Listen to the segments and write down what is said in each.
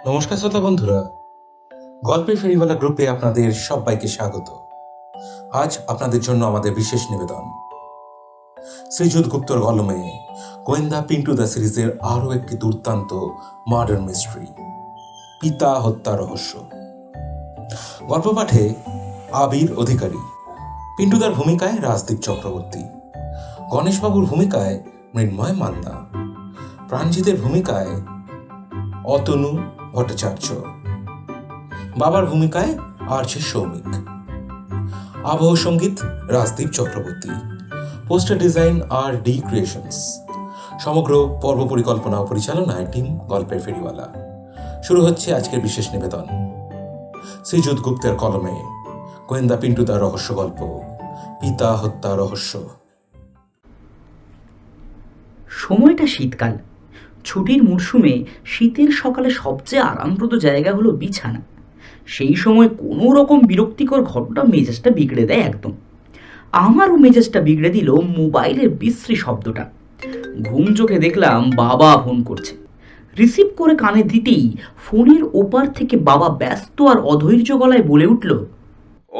নমস্কার শ্রোতা বন্ধুরা, গল্পের ফেরিওয়ালা গ্রুপে আপনাদের সবাইকে স্বাগত। আজ আপনাদের জন্য আমাদের বিশেষ নিবেদন শ্রীযুত গুপ্তর কলমে গোয়েন্দা পিন্টু দা সিরিজের আরও একটি দুর্দান্ত মার্ডার মিস্ট্রি, পিতা হত্যা রহস্য। গল্প পাঠে আবির অধিকারী, পিন্টুদার ভূমিকায় রাজদীপ চক্রবর্তী, গণেশবাবুর ভূমিকায় মৃন্ময় মান্না, প্রাণজিতের ভূমিকায় অতনু ভট্টাচার্য, বাবার ভূমিকায় আরজে সৌমিক, আবহ সঙ্গীত রাজদীপ চক্রবর্তী, পোস্টার ডিজাইন আর ডি ক্রিয়েশনস, সমগ্র পর্ব পরিকল্পনা ও পরিচালনায় টিম গল্পের ফেরিওয়ালা। শুরু হচ্ছে আজকের বিশেষ নিবেদন শ্রীযুত গুপ্তের কলমে গোয়েন্দা পিন্টুদার রহস্য গল্প, পিতা হত্যা রহস্য। সময়টা শীতকাল। ছুটির মরশুমে শীতের সকালে সবচেয়ে আরামপ্রদ জায়গা হলো বিছানা। সেই সময় কোনো রকম বিরক্তিকর ঘটনা মেজাজটা বিগড়ে দেয় একদম। আমারও মেজাজটা বিগড়ে দিল মোবাইলের বিশ্রী শব্দটা। ঘুম চোখে দেখলাম বাবা ফোন করছে। রিসিভ করে কানে দিতেই ফোনের ওপার থেকে বাবা ব্যস্ত আর অধৈর্য গলায় বলে উঠল,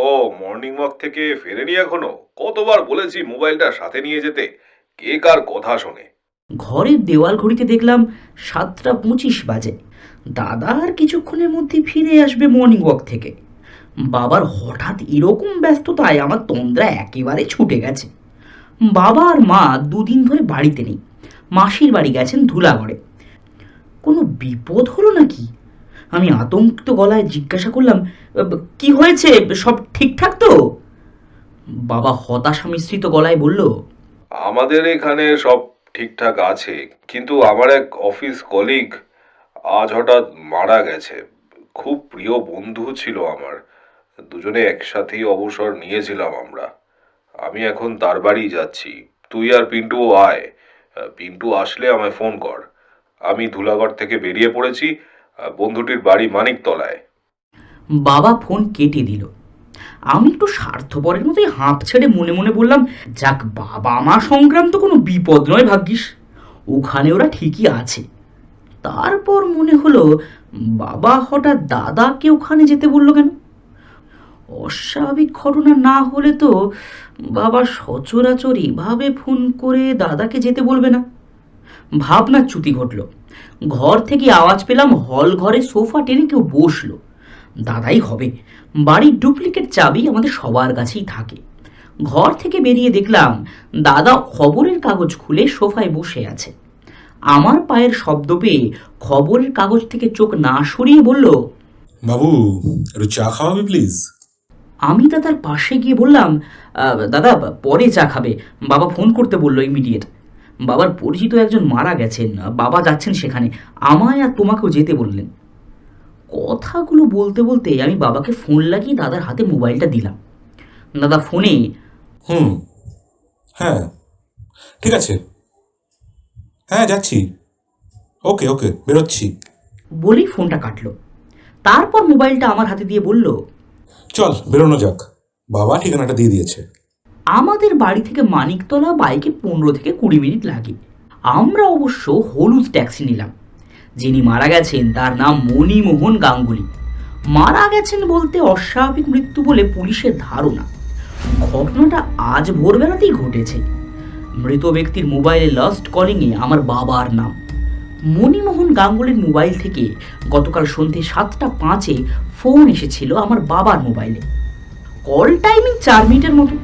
ও মর্নিং ওয়াক থেকে ফেরেনি এখনো? কতবার বলেছি মোবাইলটা সাথে নিয়ে যেতে, কে কার কথা শোনে। ঘরের দেওয়াল ঘড়িতে দেখলাম 7:25 বাজে। দাদা আর কিছুক্ষণের মধ্যে ফিরে আসবে মর্নিং ওয়াক থেকে। বাবার হঠাৎ এরকম ব্যস্ততায় আমার তন্দ্রা একেবারে ছুটে গেছে। বাবা আর মা দুদিন ধরে বাড়িতে নেই, মাসির বাড়ি গেছেন ধুলাগড়ে। কোনো বিপদ হলো নাকি? আমি আতঙ্কিত গলায় জিজ্ঞাসা করলাম, কি হয়েছে, সব ঠিকঠাক তো? বাবা হতাশা মিশ্রিত গলায় বলল, আমাদের এখানে সব ঠিকঠাক আছে, কিন্তু আমার এক অফিস কলিগ আজ হঠাৎ মারা গেছে। খুব প্রিয় বন্ধু ছিল আমার, দুজনে একসাথেই অবসর নিয়েছিলাম আমরা। আমি এখন তার বাড়ি যাচ্ছি, তুই আর পিন্টুও আয়। পিন্টু আসলে আমায় ফোন কর। আমি ধুলাগড় থেকে বেরিয়ে পড়েছি, বন্ধুটির বাড়ি মানিকতলায়। বাবা ফোন কেটে দিল। আমি একটু স্বার্থপরের মতোই হাঁপ ছেড়ে মনে মনে বললাম, যাক, বাবা মা সংক্রান্ত কোনো বিপদ নয় ভাগ্যিস, ওখানে ওরা ঠিকই আছে। তারপর মনে হলো, বাবা হঠাৎ দাদাকে ওখানে যেতে বলল কেন? অস্বাভাবিক ঘটনা না হলে তো বাবা সচরাচর এভাবে ফোন করে দাদাকে যেতে বলবে না। ভাবনার চ্যুতি ঘটল। ঘর থেকে আওয়াজ পেলাম, হল ঘরে সোফা টেনে কেউ বসলো। দাদাই হবে। বাড়ির ডুপ্লিকেট চাবি আমাদের সবার কাছেই থাকে। ঘর থেকে বেরিয়ে দেখলাম দাদা খবরের কাগজ খুলে সোফায় বসে আছে। আমার পায়ের শব্দ পেয়ে খবরের কাগজ থেকে চোখ না সরিয়ে বলল, বাবু, একটু চা খাওয়াবি প্লিজ? আমি দাদার পাশে গিয়ে বললাম, দাদা পরে চা খাবে, বাবা ফোন করতে বললো ইমিডিয়েট। বাবার পরিচিত একজন মারা গেছেন, বাবা যাচ্ছেন সেখানে, আমায় আর তোমাকেও যেতে বললেন। কথাগুলো বলতে বলতে আমি বাবাকে ফোন লাগিয়ে দাদার হাতে মোবাইলটা দিলাম। দাদা ফোনে, হ্যাঁ ঠিক আছে, হ্যাঁ যাচ্ছি, ওকে ওকে বেরোচ্ছি, বলেই ফোনটা কাটলো। তারপর মোবাইলটা আমার হাতে দিয়ে বলল, চল বেরোনো যাক, বাবা ঠিকানাটা দিয়ে দিয়েছে। আমাদের বাড়ি থেকে মানিকতলা বাইকে 15 থেকে 20 মিনিট লাগে। আমরা অবশ্য হলুদ ট্যাক্সি নিলাম। যিনি মারা গেছেন তার নাম মণিমোহন গাঙ্গুলি। মারা গেছেন বলতে অস্বাভাবিক মৃত্যু বলে পুলিশের ধারণা। ঘটনাটা আজ ভোরবেলাতেই ঘটেছে। মৃত ব্যক্তির মোবাইলে লাস্ট কলিংয়ে আমার বাবার নাম। মণিমোহন গাঙ্গুলির মোবাইল থেকে গতকাল সন্ধে 7:05 ফোন এসেছিল আমার বাবার মোবাইলে। কল টাইমিং 4 মিনিটের মতো।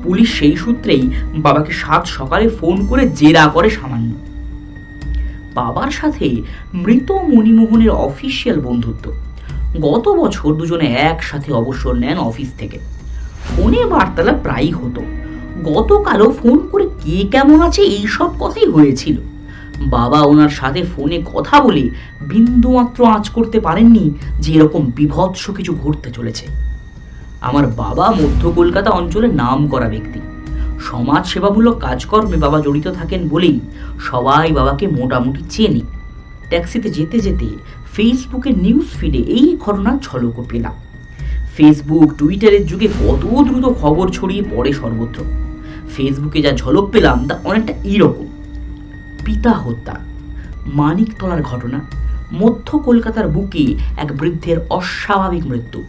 পুলিশ সেই সূত্রেই বাবাকে 7 সকালে ফোন করে জেরা করে সামান্য। বাবার সাথে মৃত মণিমোহনের অফিসিয়াল বন্ধুত্ব। গত বছর দুজনে একসাথে অবসর নেন অফিস থেকে। ফোনে বার্তালাপ প্রায়ই হতো। গতকালও ফোন করে কে কেমন আছে এইসব কথাই হয়েছিল। বাবা ওনার সাথে ফোনে কথা বলে বিন্দুমাত্র আঁচ করতে পারেননি যে এরকম বিভৎস কিছু ঘটতে চলেছে। আমার বাবা মধ্য কলকাতা অঞ্চলের নাম করা ব্যক্তি। সমাজ সেবামূলক কাজকর্মে বাবা জড়িত থাকেন বলেই সবাই বাবাকে মোটামুটি চেনে। ট্যাক্সিতে যেতে যেতে ফেসবুকের নিউজ ফিডে এই ঘটনার ঝলকও পেলাম। ফেসবুক টুইটারের যুগে কত দ্রুত খবর ছড়িয়ে পড়ে সর্বত্র। ফেসবুকে যা ঝলক পেলাম তা অনেকটা এইরকম: পিতা হত্যা, মানিকতলার ঘটনা, মধ্য কলকাতার বুকে এক বৃদ্ধের অস্বাভাবিক মৃত্যু।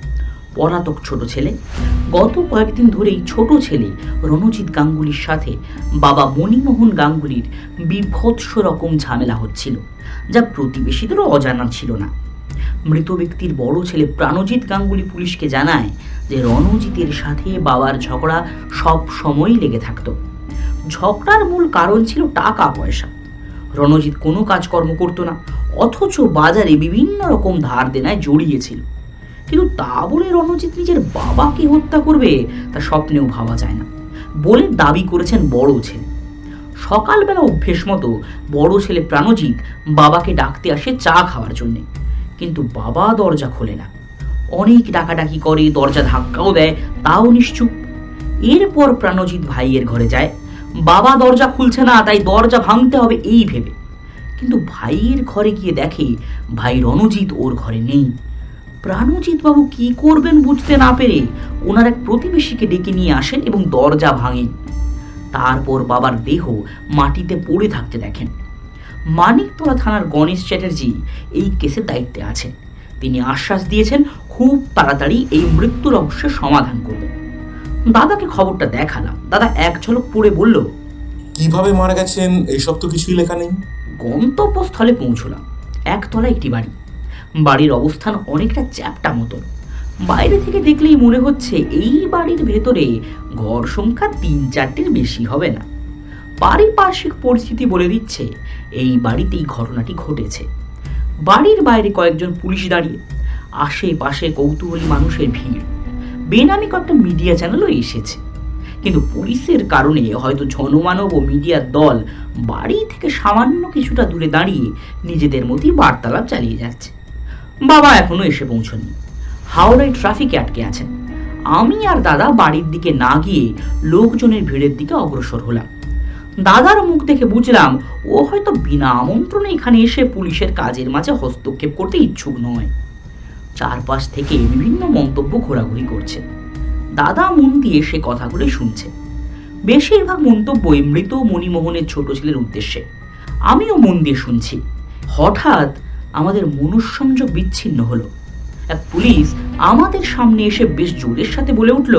পলাতক ছোট ছেলে। গত কয়েকদিন ধরেই ছোট ছেলে রণজিৎ গাঙ্গুলির সাথে বাবা মণিমোহন গাঙ্গুলির বীভৎস রকম ঝামেলা হচ্ছিল, যা প্রতিবেশীদেরও অজানা ছিল না। মৃত ব্যক্তির বড় ছেলে প্রাণজিৎ গাঙ্গুলি পুলিশকে জানায় যে রণজিতের সাথে বাবার ঝগড়া সব সময়ই লেগে থাকতো। ঝগড়ার মূল কারণ ছিল টাকা পয়সা। রণজিৎ কোনো কাজকর্ম করতো না, অথচ বাজারে বিভিন্ন রকম ধার দেনায় জড়িয়েছিল। কিন্তু তা বলে রণজিৎ নিজের বাবাকে হত্যা করবে তা স্বপ্নেও ভাবা যায় না বলে দাবি করেছেন বড় ছেলে। সকালবেলা অভ্যেস মতো বড় ছেলে প্রাণজিৎ বাবাকে ডাকতে আসে চা খাওয়ার জন্যে, কিন্তু বাবা দরজা খোলে না। অনেক ডাকাডাকি করে, দরজা ধাক্কাও দেয়, তাও নিশ্চুপ। এরপর প্রাণজিৎ ভাইয়ের ঘরে যায়। বাবা দরজা খুলছে না, তাই দরজা ভাঙতে হবে এই ভেবে। কিন্তু ভাইয়ের ঘরে গিয়ে দেখে ভাই রণজিৎ ওর ঘরে নেই। প্রাণজিৎ বাবু কি করবেন বুঝতে না পেরে ওনার এক প্রতিবেশীকে ডেকে নিয়ে আসেন এবং দরজা ভাঙেন। তারপর বাবার দেহ মাটিতে পড়ে থাকতে দেখেন। মানিকতলা থানার গণেশ চ্যাটার্জি এই কেসের দায়িত্বে আছেন। তিনি আশ্বাস দিয়েছেন খুব তাড়াতাড়ি এই মৃত্যু রহস্যের সমাধান করবেন। দাদাকে খবরটা দেখালাম। দাদা এক ঝলক পড়ে বলল, কিভাবে মারা গেছেন এইসব তো কিছুই লেখা নেই। গন্তব্যস্থলে পৌঁছলাম। একতলা একটি বাড়ি। বাড়ির অবস্থান অনেকটা চ্যাপ্টা মতন। বাইরে থেকে দেখলেই মনে হচ্ছে এই বাড়ির ভেতরে ঘর সংখ্যা 3-4টির বেশি হবে না। পারিপার্শ্বিক পরিস্থিতি বলে দিচ্ছে এই বাড়িতেই ঘটনাটি ঘটেছে। বাড়ির বাইরে কয়েকজন পুলিশ দাঁড়িয়ে, আশেপাশে কৌতূহলী মানুষের ভিড়। বেনামি কয়েকটা মিডিয়া চ্যানেলও এসেছে, কিন্তু পুলিশের কারণে হয়তো জনমানব ও মিডিয়ার দল বাড়ি থেকে সামান্য কিছুটা দূরে দাঁড়িয়ে নিজেদের মতোই বার্তালাপ চালিয়ে যাচ্ছে। বাবা এখনো এসে পৌঁছননি। হাওড়ায় ট্রাফিকে আটকে আছেন। আমি আর দাদা বাড়ির দিকে না গিয়ে লোকজনের ভিড়ের দিকে অগ্রসর হলাম। দাদার মুখ দেখে বুঝলাম ও হয়তো বিনা আমন্ত্রণে এখানে এসে পুলিশের কাজের মাঝে হস্তক্ষেপ করতে ইচ্ছুক নয়। চারপাশ থেকে বিভিন্ন মন্তব্য ঘোরাঘুরি করছে। দাদা মন দিয়ে সে কথাগুলো শুনছে। বেশিরভাগ মন্তব্যই মৃত মণিমোহনের ছোট ছেলের উদ্দেশ্যে। আমিও মন দিয়ে শুনছি। হঠাৎ আমাদের মনুসংযোগ বিচ্ছিন্ন হলো। এক পুলিশ আমাদের সামনে এসে বেশ জোরের সাথে বলে উঠল,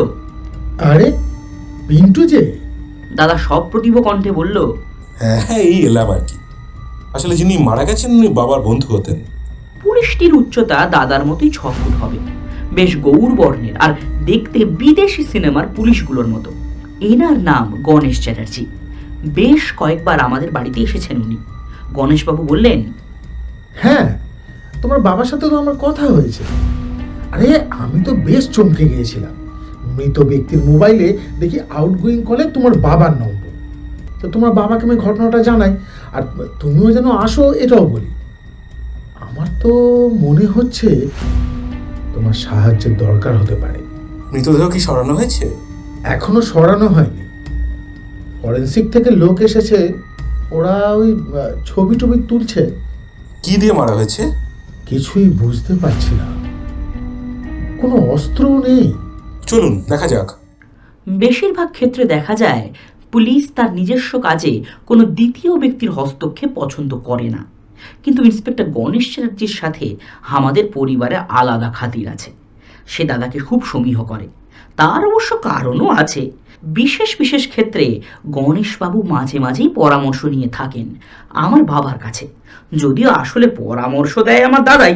আরে পিন্টু যে। দাদা সপ্রতিভ কণ্ঠে বলল, হ্যাঁ এই এলাম আর কি। আসলে যিনি মারা গেছেন উনি বাবার বন্ধু হতেন। পুলিশটির উচ্চতা দাদার মতোই 6 ফুট হবে, বেশ গৌর বর্ণের আর দেখতে বিদেশি সিনেমার পুলিশগুলোর মতো। এনার নাম গণেশ চ্যাটার্জি। বেশ কয়েকবার আমাদের বাড়িতে এসেছেন উনি। গণেশবাবু বললেন, হ্যাঁ, তোমার বাবার সাথে তো আমার কথা হয়েছে। আরে আমি তো বেশ চমকে গিয়েছিলাম। মৃত ব্যক্তির মোবাইলে দেখি আউটগোয়িং কলে তোমার বাবার নম্বর। তো তোমার বাবাকে আমি ঘটনাটা জানাই, আর তুমিও যেন আসো এটাও বলি। আমার তো মনে হচ্ছে তোমার সাহায্যের দরকার হতে পারে। মৃতদেহ কি সরানো হয়েছে? এখনো সরানো হয়নি। ফরেন্সিক থেকে লোক এসেছে, ওরা ওই ছবি টবি তুলছে। কি দিয়ে মারা হয়েছে? কিছুই বুঝতে পারছি না, কোনো অস্ত্রও নেই। চলুন দেখা যাক। বেশিরভাগ ক্ষেত্রে দেখা যায় পুলিশ তার নিজস্ব কাজে কোনো দ্বিতীয় ব্যক্তির হস্তক্ষেপ পছন্দ করে না। কিন্তু ইন্সপেক্টর গণেশ চ্যাটার্জির সাথে আমাদের পরিবারে আলাদা খাতির আছে। সে দাদাকে খুব সমীহ করে। তার অবশ্য কারণও আছে। বিশেষ বিশেষ ক্ষেত্রে গণেশবাবু মাঝে মাঝেই পরামর্শ নিয়ে থাকেন আমার বাবার কাছে, যদিও আসলে পরামর্শ দেয় আমার দাদাই।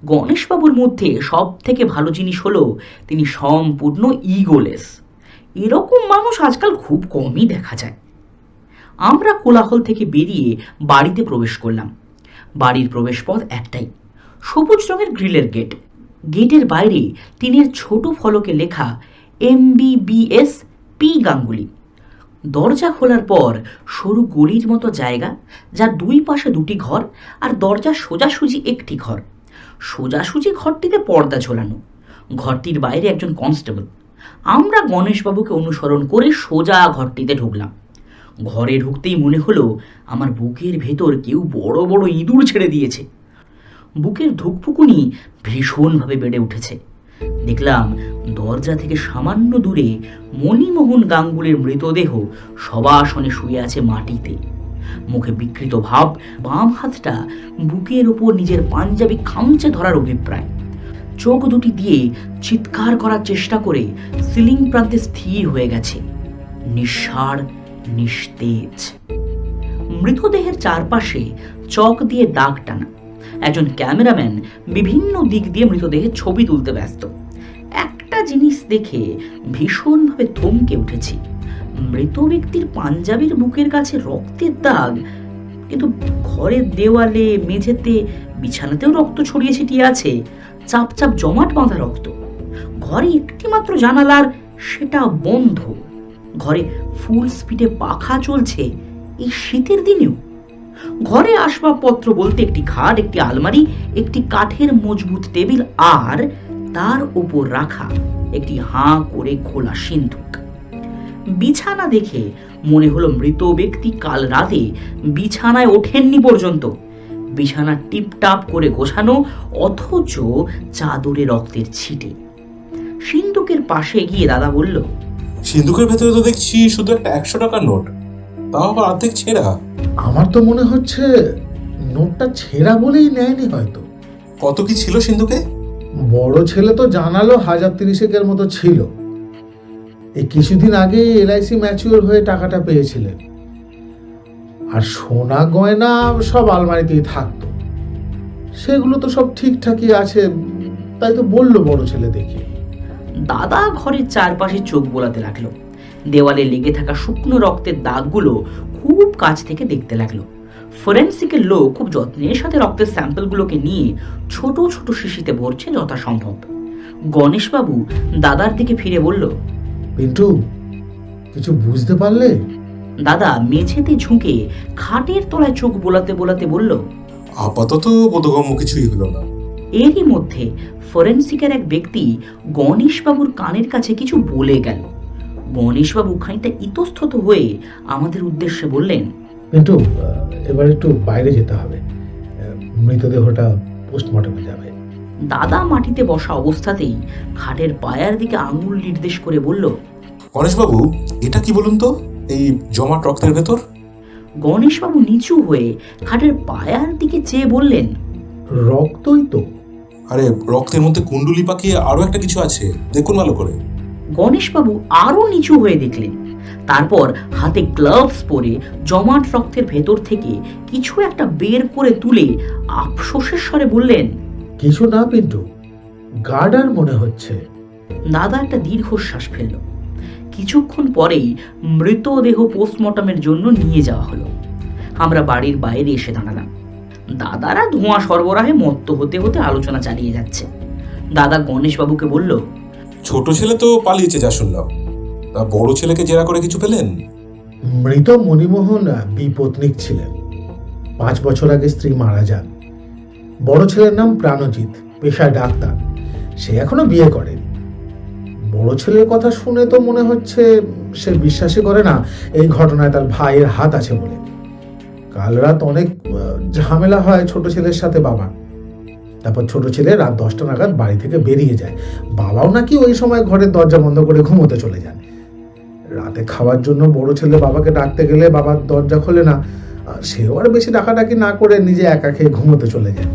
গণেশবাবুর মধ্যে সব থেকে ভালো জিনিস হলো তিনি সম্পূর্ণ ইগোলেস। এরকম মানুষ আজকাল খুব কমই দেখা যায়। আমরা কোলাহল থেকে বেরিয়ে বাড়িতে প্রবেশ করলাম। বাড়ির প্রবেশপথ একটাই, সবুজ রঙের গ্রিলের গেট। গেটের বাইরে টিনের ছোট ফলকে লেখা MBBS P গাঙ্গুলি। দরজা খোলার পর সরু গলির মতো জায়গা, যার দুই পাশে দুটি ঘর আর দরজা সোজাসুজি একটি ঘর। সোজাসুজি ঘরটিতে পর্দা ঝোলানো। ঘরটির বাইরে একজন কনস্টেবল। আমরা গণেশবাবুকে অনুসরণ করে সোজা ঘরটিতে ঢুকলাম। ঘরে ঢুকতেই মনে হলো আমার বুকের ভেতর কেউ বড় বড় ইঁদুর ছেড়ে দিয়েছে। বুকের ধুকপুকুনি ভীষণভাবে বেড়ে উঠেছে। দেখলাম দরজা থেকে সামান্য দূরে মণিমোহন গাঙ্গুলির মৃতদেহ সবাসনে শুয়ে আছে মাটিতে। মুখে বিকৃত ভাব, বাম হাতটা বুকের ওপর নিজের পাঞ্জাবি খামচে ধরার অভিপ্রায়। চোখ দুটি দিয়ে চিৎকার করার চেষ্টা করে সিলিং প্রান্তে স্থির হয়ে গেছে, নিঃসাড়, নিস্তেজ। মৃতদেহের চারপাশে চক দিয়ে দাগ টানা। একজন ক্যামেরাম্যান বিভিন্ন দিক দিয়ে মৃতদেহের ছবি তুলতে ব্যস্ত। একটা জিনিস দেখে ভীষণভাবে থমকে উঠেছি। মৃত ব্যক্তির পাঞ্জাবির বুকের কাছে রক্তের দাগ, কিন্তু ঘরের দেওয়ালে, মেঝেতে, বিছানাতেও রক্ত ছড়িয়ে ছিটিয়ে আছে, চাপ চাপ জমাট বাঁধা রক্ত। ঘরে একটি মাত্র জানালার, সেটা বন্ধ। ঘরে ফুল স্পিডে পাখা চলছে এই শীতের দিনেও। ঘরে আসবাবপত্র বলতে একটি খাট, একটি আলমারি, একটি কাঠের মজবুত টেবিল, আর তার উপর রাখা একটি হাঁ করে খোলা সিন্ধুক। বিছানা দেখে মনে হলো মৃত ব্যক্তি কাল রাতে বিছানায় ওঠেননি পর্যন্ত। বিছানা টিপটাপ করে গোছানো, অথচ চাদরে রক্তের ছিটে। সিন্ধুকের পাশে গিয়ে দাদা বলল, সিন্ধুকের ভেতরে তো দেখছি শুধু একটা 100 টাকার নোট, তাও আবার অর্ধেক ছেঁড়া। আমার তো মনে হচ্ছে নোটটা ছেঁড়া বলেই নেয়নি হয়তো। কত কি ছিল সিন্ধুকে? বড় ছেলে তো জানালো 1030 মতো ছিল। এই কিছুদিন আগে এলআইসি ম্যাচিওর হয়ে টাকাটা পেয়েছিলেন। আর সোনা গয়না সব আলমারিতেই থাকতো, সেগুলো তো সব ঠিকঠাকই আছে, তাই তো বললো বড় ছেলে দেখে। দাদা ঘরের চারপাশে চোখ বোলাতে লাগলো। দেওয়ালে লেগে থাকা শুকনো রক্তের দাগগুলো খুব কাছ থেকে দেখতে লাগলো। ফরেন্সিকের লোক খুব যত্নের সাথে রক্তের স্যাম্পলগুলোকে নিয়ে ছোট ছোট শিশিতে ভরছে যথাসম্ভব। গণেশবাবু দাদার দিকে ফিরে বলল, পিন্টু, কিছু বুঝতে পারলে? দাদা মেঝেতে ঝুঁকে খাটের তলায় চোখ বোলাতে বোলাতে বলল, আপাতত বোধগম্য কিছুই হলো না। এরই মধ্যে ফরেন্সিকের এক ব্যক্তি গণেশবাবুর কানের কাছে কিছু বলে গেল। গণেশবাবু খানিকটা ইতস্তত হয়ে আমাদের উদ্দেশ্যে বললেন, পিন্টু, এবার একটু বাইরে যেতে হবে, মৃতদেহটা পোস্টমর্টমে যাবে। দাদা মাটিতে বসা অবস্থাতেই খাটের পায়ার দিকে আঙুল নির্দেশ করে বলল, গণেশবাবু, এটা কি বলুন তো, এই জমাট রক্তের ভেতর? গণেশবাবু নিচু হয়ে খাটের পায়ার দিকে চেয়ে বললেন, রক্তই তো। আরে রক্তের মধ্যে কুণ্ডুলি পাকিয়ে আরো একটা কিছু আছে, দেখুন ভালো করে। গণেশবাবু আরো নিচু হয়ে দেখলেন। তারপর হাতে গ্লাভস পরে জমাট রক্তের ভেতর থেকে কিছু একটা বের করে তুলে আফসোসের স্বরে বললেন, কিছু না পিন্টু, গার্ডার মনে হচ্ছে। দাদা একটা দীর্ঘশ্বাস ফেলল। কিছুক্ষণ পরেই মৃতদেহ পোস্টমর্টমের জন্য নিয়ে যাওয়া হলো। আমরা বাড়ির বাইরে এসে দাঁড়ালাম। দাদারা ধোঁয়া সরবরাহে মত্ত হতে হতে আলোচনা চালিয়ে যাচ্ছে। দাদা গণেশবাবুকে বলল, ছোট ছেলে তো পালিয়েছে যা শুনলাম, তা বড় ছেলেকে জেরা করে কিছু পেলেন? মৃত মণিমোহন বিপত্নিক ছিলেন। 5 বছর আগে স্ত্রী মারা যান। বড় ছেলের নাম প্রাণজিৎ, পেশায় ডাক্তার। সে এখনো বিয়ে করেনি। বড় ছেলের কথা শুনে তো মনে হচ্ছে সে বিশ্বাসই করে না এই ঘটনায় তার ভাইয়ের হাত আছে বলে। কাল রাত অনেক ঝামেলা হয় ছোট ছেলের সাথে বাবা। তারপর ছোট ছেলে রাত 10টা নাগাদ বাড়ি থেকে বেরিয়ে যায়। বাবাও নাকি ওই সময় ঘরের দরজা বন্ধ করে ঘুমোতে চলে যান। রাতে খাওয়ার জন্য বড় ছেলে বাবাকে ডাকতে গেলে বাবার দরজা খোলে না। সেও আর বেশি ডাকাডাকি না করে নিজে একা খেয়ে ঘুমোতে চলে যায়।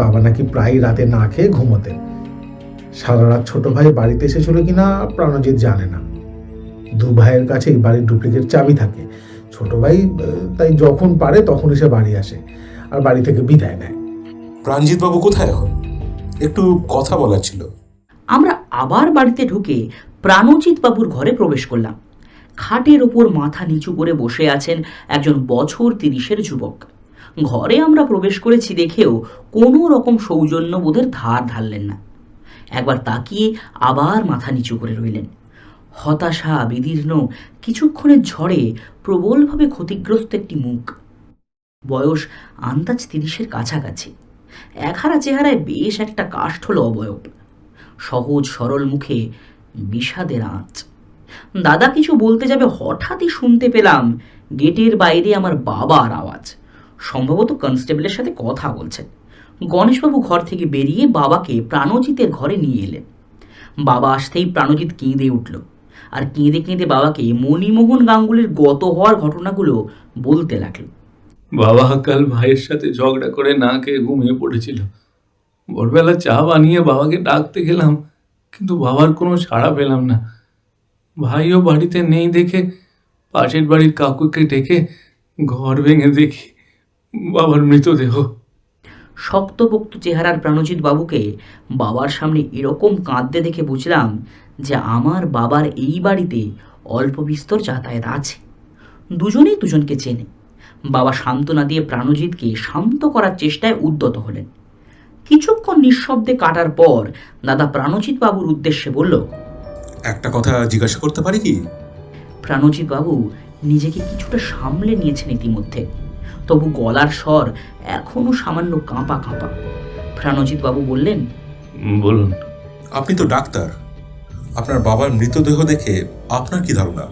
বাবা নাকি প্রায় রাতে না খেয়ে ঘুমোতেন। সারা রাত ছোট ভাই বাড়িতে এসেছিল কিনা প্রাণজিৎ জানে না। 2 ভাইয়ের কাছেই বাড়ির ডুপ্লিকেট চাবি থাকে। ছোট ভাই তাই যখন পারে তখন এসে বাড়ি আসে আর বাড়ি থেকে বিদায় নেয়। প্রাণজিৎ বাবু কোথায় এখন? একটু কথা বলার ছিল। আমরা আবার বাড়িতে ঢুকে প্রাণজিৎ বাবুর ঘরে প্রবেশ করলাম। খাটের ওপর মাথা নিচু করে বসে আছেন একজন বছর 30-এর যুবক। ঘরে আমরা প্রবেশ করেছি দেখেও কোনো রকম সৌজন্যবোধের ধার ধারলেন না। একবার তাকিয়ে আবার মাথা নিচু করে রইলেন। হতাশা বিদীর্ণ, কিছুক্ষণের ঝড়ে প্রবলভাবে ক্ষতিগ্রস্ত একটি মুখ। বয়স আন্দাজ 30-এর কাছাকাছি। একহারা চেহারায় বেশ একটা কাষ্ঠল অবয়ব। সহজ সরল মুখে বিষাদের আঁচ। দাদা কিছু বলতে যাবে, হঠাৎই শুনতে পেলাম গেটের বাইরে আমার বাবার আওয়াজ। সম্ভবত কনস্টেবলের সাথে কথা বলছেন। গণেশবাবু ঘর থেকে বেরিয়ে বাবাকে প্রাণজিতের ঘরে নিয়ে এলেন। বাবা আসতেই প্রাণজিৎ কেঁদে উঠল আর কেঁদে কেঁদে বাবাকে মণিমোহন গাঙ্গুলির গত হওয়ার ঘটনাগুলো বলতে লাগলো। বাবা কাল ভাইয়ের সাথে ঝগড়া করে না খেয়ে ঘুমিয়ে পড়েছিল। ভোরবেলা চা বানিয়ে বাবাকে ডাকতে গেলাম, কিন্তু বাবার কোনো সাড়া পেলাম না। ভাইও বাড়িতে নেই দেখে পাশের বাড়ির কাকুকে ডেকে ঘর ভেঙে দেখি বাবার মৃতদেহ। শক্তপোক্ত চেহারার প্রাণজিৎ বাবুকে বাবার সামনে এরকম কাঁদতে দেখে বুঝলাম যে আমার বাবার এই বাড়িতে অল্প বিস্তর যাতায়াত আছে। দুজনেই দুজনকে চেনে। বাবা সান্ত্বনা দিয়ে প্রাণজিৎকে শান্ত করার চেষ্টায় উদ্যত হলেন। কিছুক্ষণ নিঃশব্দে কাটার পর দাদা প্রাণজিৎ বাবুর উদ্দেশ্যে বলল, একটা কথা জিজ্ঞাসা করতে পারি কি? প্রাণজিৎ বাবু নিজেকে কিছুটা সামলে নিয়েছেন ইতিমধ্যে, তবু গলার স্বর এখনো সামান্য কাঁপা কাঁপা। প্রাণজিৎ বাবু বললেন, বলুন। আপনি তো ডাক্তার, আপনার বাবার মৃতদেহ দেখে আপনার কি ধারণা?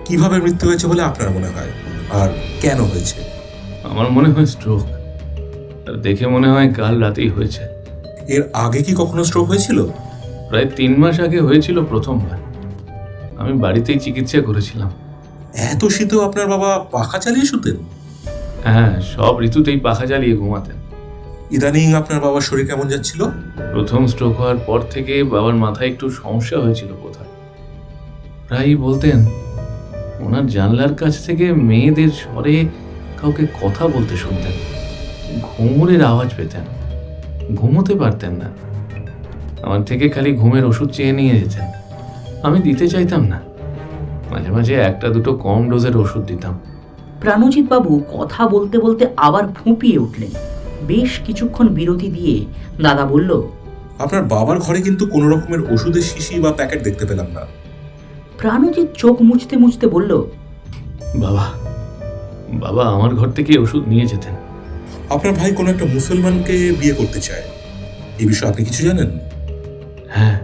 কিভাবে মৃত্যু হয়েছে বলে আপনার মনে হয়, আর কেন হয়েছে? আমার মনে হয় স্ট্রোক, আর দেখে মনে হয় কাল রাতেই হয়েছে। এর আগে কি কখনো স্ট্রোক হয়েছিল? প্রায় 3 মাস আগে হয়েছিল প্রথমবার। আমি বাড়িতেই চিকিৎসা করেছিলাম। এত শীতেও আপনার বাবা পাখা চালিয়ে শুতেন? হ্যাঁ, সব ঋতুতেই পাখা জ্বালিয়ে ঘুমাতেন। ইদানিং আপনার বাবার শরীর কেমন যাচ্ছিল? প্রথম স্ট্রোক হওয়ার পর থেকে বাবার মাথায় একটু সমস্যা হয়েছিল বোধহয়। প্রায়ই বলতেন ওনার জানলার কাছ থেকে মেয়েদের স্বরে কাউকে কথা বলতে শুনতেন, ঘুঙুরের আওয়াজ পেতেন, ঘুমোতে পারতেন না। আমার থেকে খালি ঘুমের ওষুধ চেয়ে নিয়ে যেতেন। আমি দিতে চাইতাম না, মাঝে মাঝে 1-2 কম ডোজের ওষুধ দিতাম। প্রাণজিৎ বাবু কথা বলতে বলতে আবার ফুঁপিয়ে উঠলেন। বেশ কিছুক্ষণ বিরতি দিয়ে দাদা বলল, আপনার বাবার ঘরে কিন্তু কোনো রকমের ওষুধের শিশি বা প্যাকেট দেখতে পেলাম না। প্রাণজিৎ চোখ মুছতে মুছতে বলল, বাবা বাবা আমার ঘর থেকে ওষুধ নিয়ে যেতেন। আপনার ভাই কোনো একটা মুসলমানকে বিয়ে করতে চায়, এই বিষয়ে আপনি কিছু জানেন? হ্যাঁ,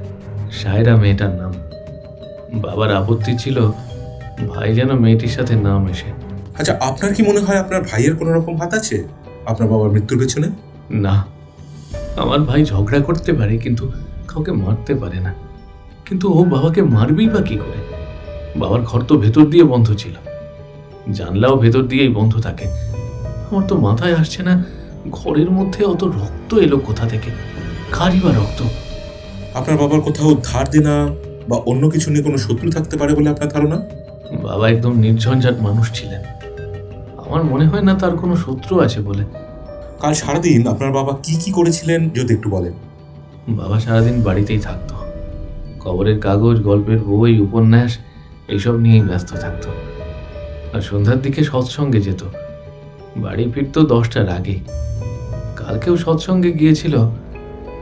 সায়রা মেয়েটার নাম। বাবার আপত্তি ছিল ভাই যেন মেয়েটির সাথে না মেশে। আচ্ছা, আপনার কি মনে হয় আপনার ভাইয়ের কোনো রকম হাত আছে আপনার বাবার মৃত্যুর পেছনে? না, আমার ভাই ঝগড়া করতে পারে কিন্তু কাউকে মারতে পারে না। কিন্তু ও বাবাকে মারবেই বা কি করে? বাবার ঘর তো ভেতর দিয়ে বন্ধ ছিল, জানলাও ভেতর দিয়েই বন্ধ থাকে। আমার তো মাথায় আসছে না ঘরের মধ্যে অত রক্ত এলো কোথা থেকে, কারই বা রক্ত? আপনার বাবার কোথাও ধার দেনা বা অন্য কিছু নিয়ে কোনো শত্রু থাকতে পারে বলে আপনার ধারণা? বাবা একদম নির্ঝঞ্ঝাট মানুষ ছিলেন। আমার মনে হয় না তার কোনো শত্রু আছে বলে। কাল সারাদিন আপনার বাবা কি কি করেছিলেন যদি একটু বলেন। বাবা সারাদিন বাড়িতেই থাকতো, খবরের কাগজ, গল্পের বই, উপন্যাস এইসব নিয়েই ব্যস্ত থাকতো। আর সন্ধ্যার দিকে সৎসঙ্গে যেত, বাড়ি ফিরতো 10টার আগে। কালকেও সৎসঙ্গে গিয়েছিল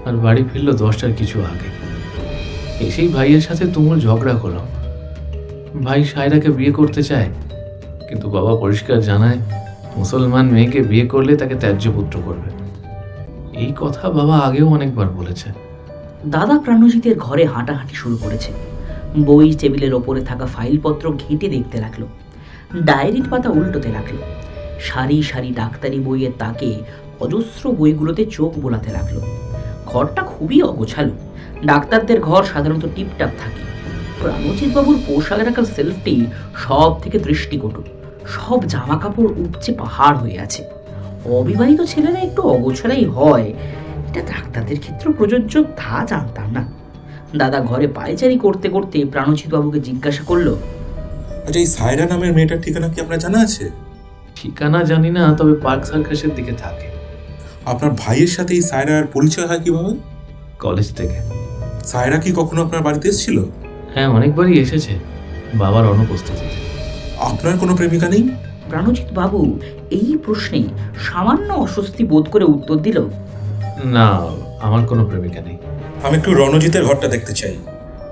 আর বাড়ি ফিরল 10টার কিছু আগে। এসেই ভাইয়ের সাথে তুমুল ঝগড়া হলো। ভাই সায়রাকে বিয়ে করতে চায়, কিন্তু বাবা পরিষ্কার জানায় মুসলমান মেয়েকে বিয়ে করলে তাকে ত্যায্য পুত্র করবে। এই কথা বাবা আগেও অনেকবার বলেছে। দাদা প্রাণজিতের ঘরে হাঁটাহাঁটি শুরু করেছে। বই টেবিলের ওপরে থাকা ফাইলপত্র ঘেঁটে দেখতে লাগলো, ডায়েরির পাতা উল্টোতে লাগলো, সারি সারি ডাক্তারি বইয়ের তাকে অজস্র বইগুলোতে চোখ বোলাতে লাগলো। ঘরটা খুবই অগোছালো। ডাক্তারদের ঘর সাধারণত টিপটাপ থাকে। প্রাণজিৎ বাবুর পোশাক রাখার সেলফটি সব থেকে দৃষ্টিকটু। সব জামা কাপড় উপচে পাহাড় হয়ে আছে। অবিবাহিত ছেলেরা একটু অগোছালাই হয়, এটা ডাক্তারদের ক্ষেত্রে প্রযোজ্য তা জানতাম না। দাদা ঘরে পায়চারি করতে করতে প্রাণজিৎ বাবুকে জিজ্ঞাসা করলো, আচ্ছা, এই সায়রা নামের মেয়েটার ঠিকানা কি আপনার জানা আছে? ঠিকানা জানি না, তবে পার্ক সার্কাসের দিকে থাকে। আপনার ভাইয়ের সাথে এই সায়রার পরিচয় হয় কিভাবে? কলেজ থেকে। সায়রা কি কখনো আপনার বাড়িতে এসেছিল? হ্যাঁ, অনেকবারই এসেছে, বাবার অনুপস্থিতিতে। আপনার কোনো প্রেমিকা নেই? প্রাণজিৎ বাবু এই প্রশ্নে সামান্য অস্বস্তি বোধ করে উত্তর দিল, না, আমার কোনো প্রেমিকা নেই। আমি একটু রণজিতের ঘরটা দেখতে চাই।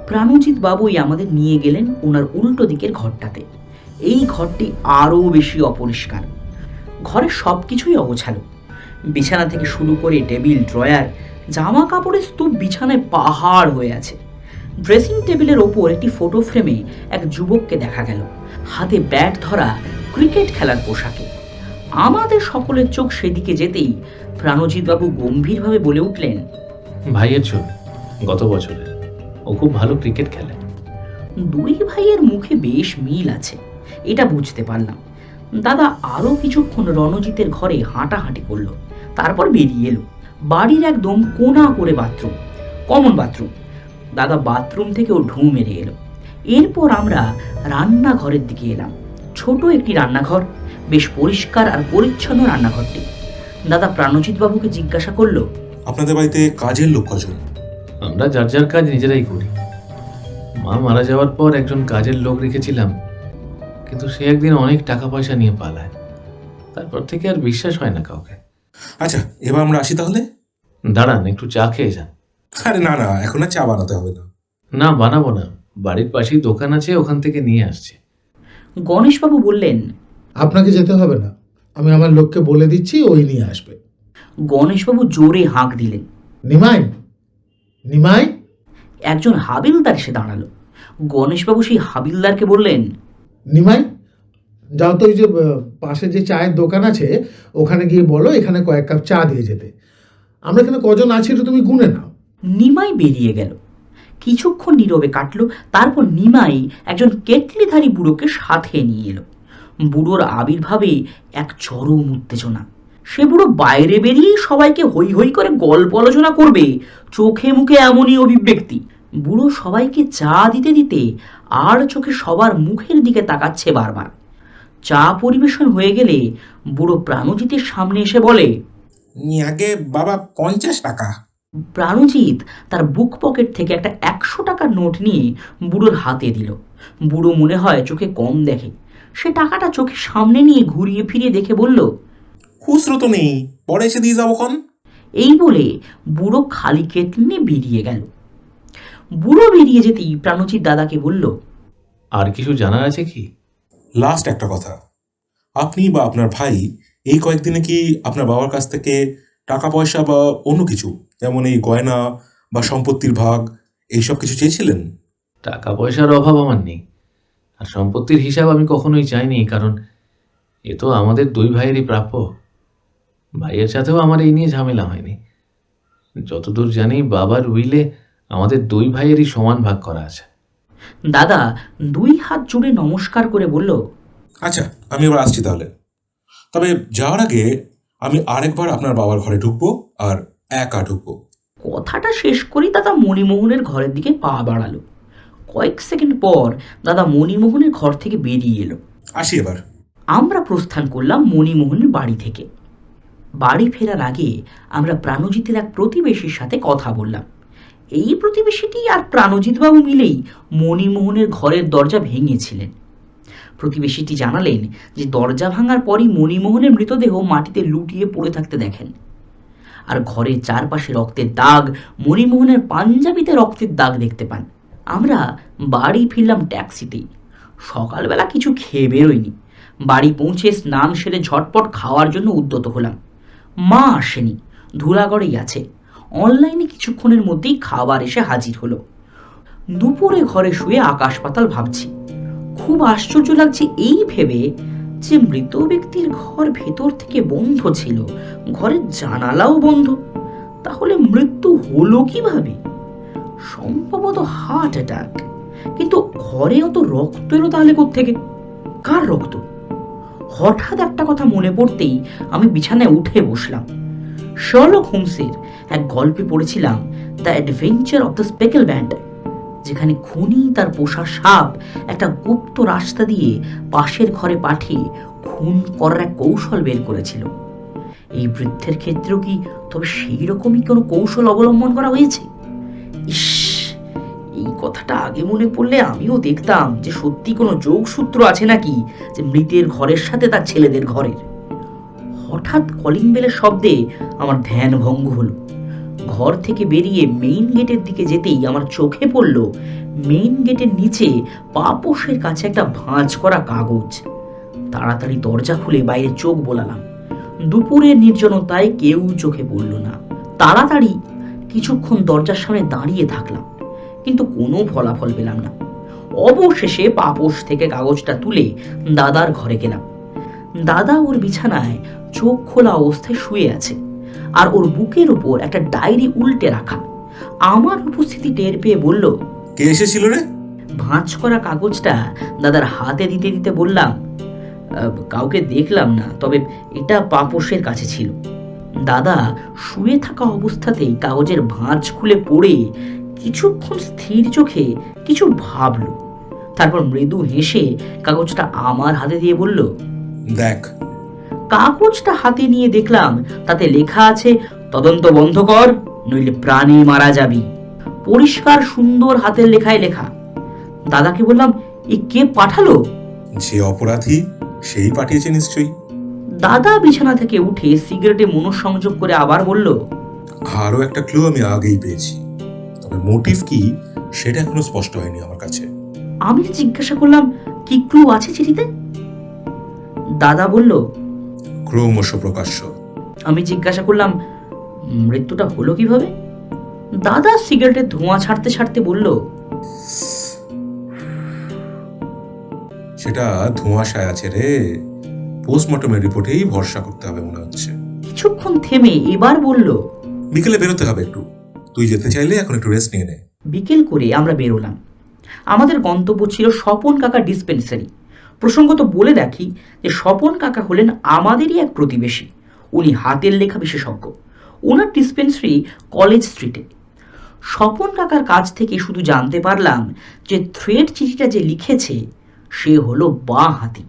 প্রাণজিৎ বাবুই আমাদের নিয়ে গেলেন ওনার উল্টো দিকের ঘরটাতে। এই ঘরটি আরও বেশি অপরিষ্কার। ঘরের সব কিছুই অগোছালো। বিছানা থেকে শুরু করে টেবিল, ড্রয়ার, জামা কাপড়ের স্তূপ বিছানায় পাহাড় হয়ে আছে। ড্রেসিং টেবিলের ওপর একটি ফটো ফ্রেমে এক যুবককে দেখা গেল, হাতে ব্যাট ধরা, ক্রিকেট খেলার পোশাকে। আমাদের সকলের চোখ সেদিকে যেতেই প্রাণজিৎ বাবু গম্ভীরভাবে বলে উঠলেন, ভাইয়ের ছবি, গত বছরের। ও খুব ভালো ক্রিকেট খেলে। দুই ভাইয়ের মুখে বেশ মিল আছে, এটা বুঝতে পারলাম। দাদা আরও কিছুক্ষণ রণজিতের ঘরে হাঁটাহাঁটি করলো, তারপর বেরিয়ে এলো। বাড়ির একদম কোণা করে বাথরুম, কমন বাথরুম। দাদা বাথরুম থেকেও ঢু মেরে এলো। এরপর আমরা রান্নাঘরের দিকে এলাম। ছোট একটি রান্নাঘর, বেশ পরিষ্কার আর পরিচ্ছন্ন রান্নাঘরটি। দাদা প্রাণজিৎ বাবুকে জিজ্ঞাসা করলো, আপনাদের বাড়িতে কাজের লোক কজন? আমরা যার যার কাজ নিজেরাই করি। মা মারা যাওয়ার পর একজন কাজের লোক রেখেছিলাম, কিন্তু সে একদিন অনেক টাকা পয়সা নিয়ে পালায়। তারপর থেকে আর বিশ্বাস হয় না কাউকে। আচ্ছা, এবার আমরা আসি তাহলে। দাঁড়ান, একটু চা খেয়ে যান। আরে না না, এখন আর চা বানাতে হবে না। না, বানাবো না, বাড়ির পাশেই দোকান আছে, ওখান থেকে নিয়ে আসছি। গণেশবাবু বললেন, আপনাকে যেতে হবে না, আমি আমার লোককে বলে দিচ্ছি, ওই নিয়ে আসবে। গণেশবাবু জোরে হাঁক দিলেন। নিমাই, নিমাই। একজন হাবিলদার এসে দাঁড়ালো। গণেশবাবু সেই হাবিলদারকে বললেন, নিমাই, যাও তো ওই যে পাশে যে চায়ের দোকান আছে ওখানে গিয়ে বলো এখানে কয়েক কাপ চা দিয়ে যেতে। আমরা এখানে কজন আছি এটা তুমি গুনে নাও। নিমাই বেরিয়ে গেল। কিছুক্ষণ নীরবে কাটলো, তারপর নিমাই একজন কেটলিধারী বুড়োকে সাথে নিয়ে এলো। বুড়োর আবির্ভাবে এক চরম উত্তেজনা। সে বুড়ো বাইরে বেরিয়ে সবাইকে হৈ হৈ করে গল্প আলোচনা করবে, চোখে মুখে এমনই অভিব্যক্তি। বুড়ো সবাইকে চা দিতে দিতে আর চোখে সবার মুখের দিকে তাকাচ্ছে বারবার। চা পরিবেশন হয়ে গেলে বুড়ো প্রাণজিতের সামনে এসে বলে, আগে বাবা 50 টাকা। প্রাণজিৎ তার বুক পকেট থেকে একটা 100 টাকার নোট নিয়ে বুড়োর হাতে দিল। বুড়ো মনে হয় চোখে কম দেখে, সে টাকাটা চোখের সামনে নিয়ে ঘুরিয়ে ফিরিয়ে দেখে বলল, খুচরো তো নেই, পরে এসে দিয়ে যাবো খন। এই বলে বুড়ো খালি কেটলি নিয়ে বেরিয়ে গেল। বুড়ো বেরিয়ে যেতেই প্রাণজিৎ দাদাকে বলল, আর কিছু জানার আছে কি? লাস্ট একটা কথা, আপনি বা আপনার ভাই এই কয়েকদিনে কি আপনার বাবার কাছ থেকে টাকা পয়সা বা অন্য কিছু, যেমন এই গয়না বা সম্পত্তির ভাগ, এইসব কিছু চেয়েছিলেন? টাকা পয়সার অভাব আমার নেই, আর সম্পত্তির হিসাব আমি কখনোই চাইনি, কারণ এ তো আমাদের দুই ভাইয়েরই প্রাপ্য। ভাইয়ের সাথেও আমার এই নিয়ে ঝামেলা হয়নি। যতদূর জানি বাবার উইলে আমাদের দুই ভাইয়েরই সমান ভাগ করা আছে। দাদা 2 হাত জুড়ে নমস্কার করে বলল, আচ্ছা, আমি এবার আসছি তাহলে। তবে যাওয়ার আগে আমি আরেকবার আপনার বাবার ঘরে ঢুকবো, আর একা ঢুকবো। কথাটা শেষ করেই দাদা মণিমোহনের ঘরের দিকে পা বাড়ালো। কয়েক সেকেন্ড পর দাদা মণিমোহনের ঘর থেকে বেরিয়ে এলো। আসি এবার। আমরা প্রস্থান করলাম মণিমোহনের বাড়ি থেকে। বাড়ি ফেরার আগে আমরা প্রাণজিতের এক প্রতিবেশীর সাথে কথা বললাম। এই প্রতিবেশীটি আর প্রাণজিৎবাবু মিলেই মণিমোহনের ঘরের দরজা ভেঙেছিলেন। প্রতিবেশীটি জানালেন যে দরজা ভাঙার পরই মণিমোহনের মৃতদেহ মাটিতে লুটিয়ে পড়ে থাকতে দেখেন, আর ঘরের চারপাশে রক্তের দাগ, মণিমোহনের পাঞ্জাবিতে রক্তের দাগ দেখতে পান। আমরা বাড়ি ফিরলাম ট্যাক্সিতেই। সকালবেলা কিছু খেয়ে বেরোয়নি। বাড়ি পৌঁছে স্নান সেরে ঝটপট খাওয়ার জন্য উদ্যত হলাম। মা আসেনি, ধুলাগড়েই আছে। অনলাইনে কিছুক্ষণের মধ্যেই খাবার এসে হাজির হলো। দুপুরে ঘরে শুয়ে আকাশ পাতাল ভাবছি। খুব আশ্চর্য লাগছে এই ভেবে যে মৃত ব্যক্তির ঘর ভেতর থেকে বন্ধ ছিল, ঘরের জানালাও বন্ধ। তাহলে মৃত্যু হলো কিভাবে? সম্ভবত হার্ট অ্যাটাক। কিন্তু ঘরে অত রক্ত এলো তাহলে কোত্থেকে? কার রক্ত? হঠাৎ একটা কথা মনে পড়তেই আমি বিছানায় উঠে বসলাম। শার্লক হোমসের এক গল্পে পড়েছিলাম, the adventure of the speckle band, যেখানে খুনি তার পোষা সাপ একটা গুপ্ত রাস্তা দিয়ে পাশের ঘরে পাঠিয়ে খুন করার এক কৌশল বের করেছিল। এই বৃদ্ধের ক্ষেত্রেও কি তবে সেই রকমই কোনো কৌশল অবলম্বন করা হয়েছে? ইস, এই কথাটা আগে মনে পড়লে আমিও দেখতাম যে সত্যি কোনো যোগসূত্র আছে নাকি, যে মৃতের ঘরের সাথে তার ছেলেদের ঘরের। হঠাৎ কলিং বেলের শব্দে আমার ধ্যান ভঙ্গ হলো। ঘর থেকে বেরিয়ে মেইন গেটের দিকে যেতেই আমার চোখে পড়ল মেইন গেটের নিচে পাপোশের কাছে একটা ভাঁজ করা কাগজ। তাড়াতাড়ি দরজা খুলে বাইরে চোখ বোলালাম। দুপুরের নির্জনতায় কেউ চোখে পড়ল না। তাড়াতাড়ি কিছুক্ষণ দরজার সামনে দাঁড়িয়ে থাকলাম, কিন্তু কোনো ফলাফল পেলাম না। অবশেষে পাপোশ থেকে কাগজটা তুলে দাদার ঘরে গেলাম। দাদা ওর বিছানায় চোখ খোলা অবস্থায় শুয়ে আছে, আর ওর বুকের উপর একটা ডায়েরি উল্টে রাখা। আমার উপস্থিতি টের পেয়ে বলল, কে এসেছিল রে? ভাঁজ করা কাগজটা দাদার হাতে দিতে দিতে বললাম, কাউকে দেখলাম না, তবে এটা পাপোশের কাছে ছিল। দাদা শুয়ে থাকা অবস্থাতেই কাগজের ভাঁজ খুলে পড়ে কিছুক্ষণ স্থির চোখে কিছু ভাবল, তারপর মৃদু হেসে কাগজটা আমার হাতে দিয়ে বলল, দেখ। কাগজটা হাতে নিয়ে দেখলাম তাতে লেখা আছে, তদন্ত বন্ধ কর, নইলে প্রাণে মারা যাবি। পরিষ্কার সুন্দর হাতের লেখায় লেখা। দাদাকে বললাম, এ কে পাঠালো? যে অপরাধী সেই পাঠিয়েছে নিশ্চয়ই। দাদা বিছানা থেকে উঠে সিগারেটে মনোসংযোগ করে আবার বলল, আরও একটা ক্লু আমি আগেই পেয়েছি, তবে মোটিভ কি সেটা এখনো স্পষ্ট হয়নি আমার কাছে। আমি জিজ্ঞাসা করলাম, কি ক্লু আছে চিঠিতে? দাদা বলল, ক্রমশ প্রকাশ্য। আমি জিজ্ঞাসা করলাম, মৃত্যুটা হলো কিভাবে? দাদা সিগারেটের ধোঁয়া ছাড়তে ছাড়তে বলল, সেটা ধোঁয়াশায় আছে রে, পোস্টমর্টমের রিপোর্টেই ভরসা করতে হবে মনে হচ্ছে। কিছুক্ষণ থেমে এবার বলল, বিকেলে বেরোতে হবে একটু, তুই যেতে চাইলে এখন একটু রেস্ট নিয়ে নে। বিকেল করে আমরা বেরোলাম। আমাদের গন্তব্য ছিল স্বপন কাকা ডিসপেন্সারি। প্রসঙ্গত বলে রাখি যে স্বপন কাকা হলেন আমাদেরই এক প্রতিবেশী। উনি হাতের লেখা বিশেষজ্ঞ। ওনার ডিসপেন্সারি কলেজ স্ট্রিটে। স্বপন কাকার কাছ থেকে শুধু জানতে পারলাম যে থ্রেড চিঠিটা যে লিখেছে সে হলো বাঁ হাতি।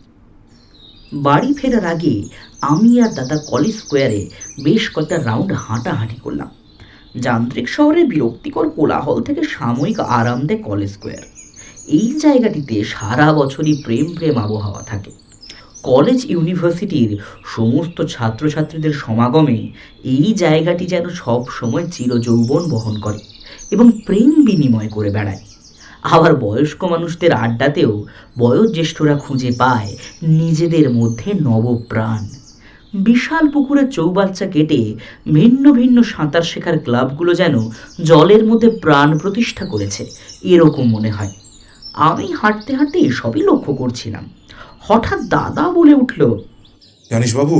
বাড়ি ফেরার আগে আমি আর দাদা কলেজ স্কোয়ারে বেশ কয়েকটা রাউন্ড হাঁটাহাঁটি করলাম। যান্ত্রিক শহরের বিরক্তিকর কোলাহল থেকে সাময়িক আরাম দেয় কলেজ স্কোয়ার। এই জায়গাটিতে সারা বছরই প্রেম প্রেম আবহাওয়া থাকে। কলেজ ইউনিভার্সিটির সমস্ত ছাত্রছাত্রীদের সমাগমে এই জায়গাটি যেন সব সময় চিরযৌবন বহন করে এবং প্রেম বিনিময় করে বেড়ায়। আবার বয়স্ক মানুষদের আড্ডাতেও বয়োজ্যেষ্ঠরা খুঁজে পায় নিজেদের মধ্যে নবপ্রাণ। বিশাল পুকুরের চৌবাচ্চা কেটে ভিন্ন ভিন্ন সাঁতার শেখার ক্লাবগুলো যেন জলের মধ্যে প্রাণ প্রতিষ্ঠা করেছে, এরকম মনে হয়। আমি হাঁটতে হাঁটতে এসবই লক্ষ্য করছিলাম। হঠাৎ দাদা বলে উঠল, জানিস বাবু,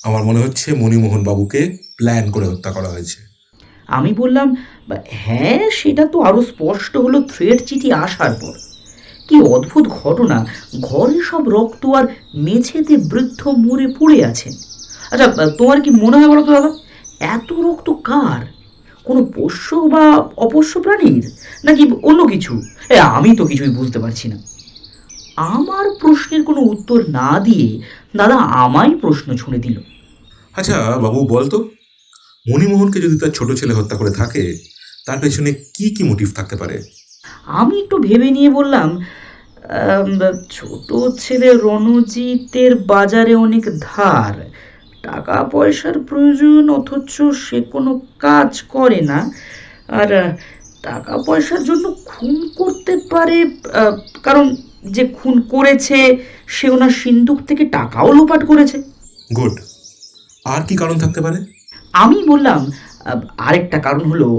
আমার মনে হচ্ছে মণিমোহন বাবুকে প্ল্যান করে হত্যা করা হয়েছে। আমি বললাম, হ্যাঁ, সেটা তো আরো স্পষ্ট হলো থ্রেড চিঠি আসার পর। কি অদ্ভুত ঘটনা, ঘরে সব রক্ত আর মেঝেতে বৃদ্ধ মরে পড়ে আছেন। আচ্ছা, তোমার কি মনে হয় বলো তো দাদা, এত রক্ত কার? কোনো পোষ্য বা অপোষ্য প্রাণীর, নাকি অন্য কিছু? আমি তো কিছুই বুঝতে পারছি না। আমার প্রশ্নের কোনো উত্তর না দিয়ে দাদা আমায় প্রশ্ন ছুঁড়ে দিল, আচ্ছা বাবু, বলতো মণিমোহনকে যদি তার ছোট ছেলে হত্যা করে থাকে, তার পেছনে কি কি মোটিভ থাকতে পারে? আমি একটু ভেবে নিয়ে বললাম, ছোট ছেলে রণজিতের বাজারে অনেক ধার, টাকা পয়সার প্রয়োজন, অথচ সে কোনো কাজ করে না, আর টাকা পয়সার জন্য খুন করতে পারে, কারণ যে খুন করেছে সে ওনার সিন্দুক থেকে টাকাও লোপাট করেছে। গুড। আর কি কারণ থাকতে পারে? আমি বললাম, আরেকটা কারণ হলো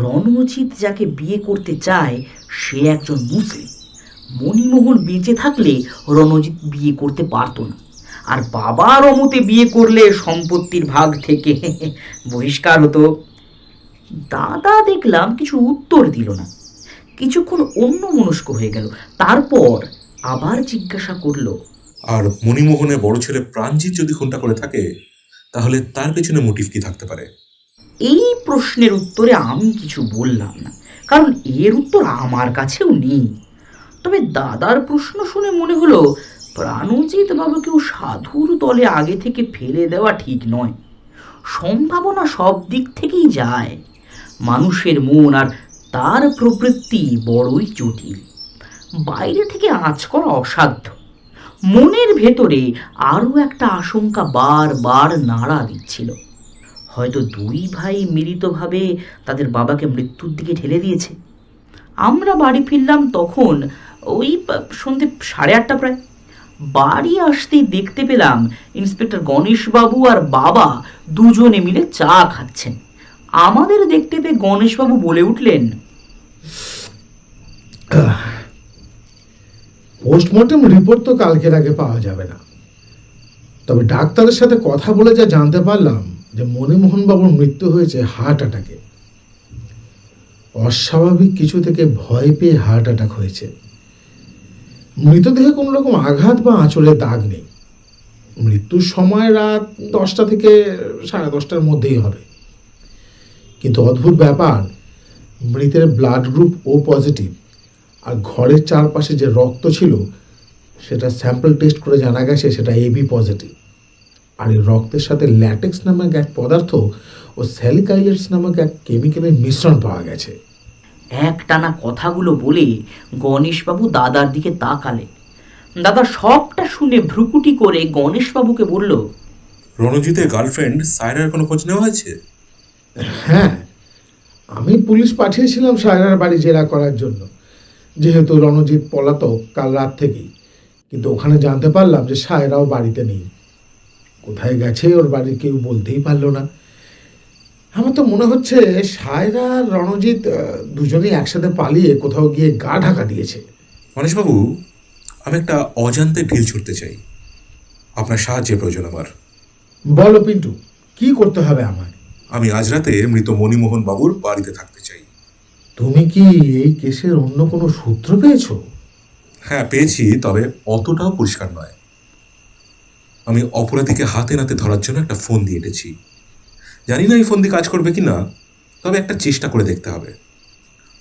রণজিৎ যাকে বিয়ে করতে চায় সে একজন মুসলিম। মণিমোহন বেঁচে থাকলে রণজিৎ বিয়ে করতে পারতো না, আর বাবার অমতে বিয়ে করলে সম্পত্তির ভাগ থেকে বহিষ্কার হতো। দাদা দেখলাম কিছু উত্তর দিল না, কিছুক্ষণ অন্যমনস্ক হয়ে গেল। তারপর আবার জিজ্ঞাসা করলো, আর মণিমোহনের বড় ছেলে প্রাণজিৎ যদি খুনটা করে থাকে, তাহলে তার পেছনে মোটিভ কি থাকতে পারে? এই প্রশ্নের উত্তরে আমি কিছু বললাম না, কারণ এর উত্তর আমার কাছেও নেই। তবে দাদার প্রশ্ন শুনে মনে হলো প্রাণজিৎ বাবুকেও সাধুর দলে আগে থেকে ফেলে দেওয়া ঠিক নয়। সম্ভাবনা সব দিক থেকেই যায়। মানুষের মন আর তার প্রবৃত্তি বড়ই জটিল, বাইরে থেকে আঁচ করা অসাধ্য। মনের ভেতরে আরও একটা আশঙ্কা বারবার নাড়া দিচ্ছিল। হয়তো দুই ভাই মিলিতভাবে তাদের বাবাকে মৃত্যুর দিকে ঠেলে দিয়েছে। আমরা বাড়ি ফিরলাম তখন ওই সন্ধ্যে 8:30 প্রায়। বাড়ি আসতেই দেখতে পেলাম ইন্সপেক্টর গণেশবাবু আর বাবা দুজনে মিলে চা খাচ্ছেন। আমাদের দেখতে পেয়ে গণেশবাবু বলে উঠলেন, পোস্টমর্টম রিপোর্ট তো কালকের আগে পাওয়া যাবে না, তবে ডাক্তারের সাথে কথা বলে যা জানতে পারলাম যে মণিমোহন বাবুর মৃত্যু হয়েছে হার্ট অ্যাটাকে। অস্বাভাবিক কিছু থেকে ভয় পেয়ে হার্ট অ্যাটাক হয়েছে। মৃতদেহে কোনো রকম আঘাত বা আঁচড়ের দাগ নেই। মৃত্যুর সময় রাত 10টা থেকে 10:30টার মধ্যেই হবে। কিন্তু অদ্ভুত ব্যাপার, মৃতের ব্লাড গ্রুপ ও পজিটিভ, আর ঘরের চারপাশে যে রক্ত ছিল সেটা স্যাম্পল টেস্ট করে জানা গেছে সেটা এবি পজিটিভ। আর এই রক্তের সাথে ল্যাটেক্স নামক এক পদার্থ ও স্যালিকাইলেটস নামক এক কেমিক্যালের মিশ্রণ পাওয়া গেছে। একটানা কথাগুলো বলে গণেশবাবু দাদার দিকে তাকালেন। দাদা সবটা শুনে ভ্রুকুটি করে গণেশবাবুকে বলল, রণজিতের গার্লফ্রেন্ড সায়রার কোনো খোঁজ নেওয়া হয়েছে? হ্যাঁ, আমি পুলিশ পাঠিয়েছিলাম সায়রার বাড়ি জেরা করার জন্য, যেহেতু রণজিৎ পলাতক কাল রাত থেকেই। কিন্তু ওখানে জানতে পারলাম যে সায়রাও বাড়িতে নেই। কোথায় গেছে ওর বাড়ির কেউ বলতেই পারলো না। আমার তো মনে হচ্ছে সায়রা আর রণজিৎ দুজনেই একসাথে পালিয়ে কোথাও গিয়ে গা ঢাকা দিয়েছে। গণেশবাবু, আমি একটা অজান্তে ঢিল ছুটতে চাই। আপনার সাহায্যের প্রয়োজন আমার। বলো পিন্টু, কি করতে হবে আমায়? আমি আজ রাতে মৃত মণিমোহন বাবুর বাড়িতে থাকতে চাই। তুমি কি এই কেসের অন্য কোনো সূত্র পেয়েছো? হ্যাঁ, পেয়েছি, তবে অতটাও পরিষ্কার নয়। আমি অপরাধীকে হাতে নাতে ধরার জন্য একটা ফোন দিয়ে এঁটেছি। জানি না এই ফোন দিয়ে কাজ করবে কি না, তবে একটা চেষ্টা করে দেখতে হবে।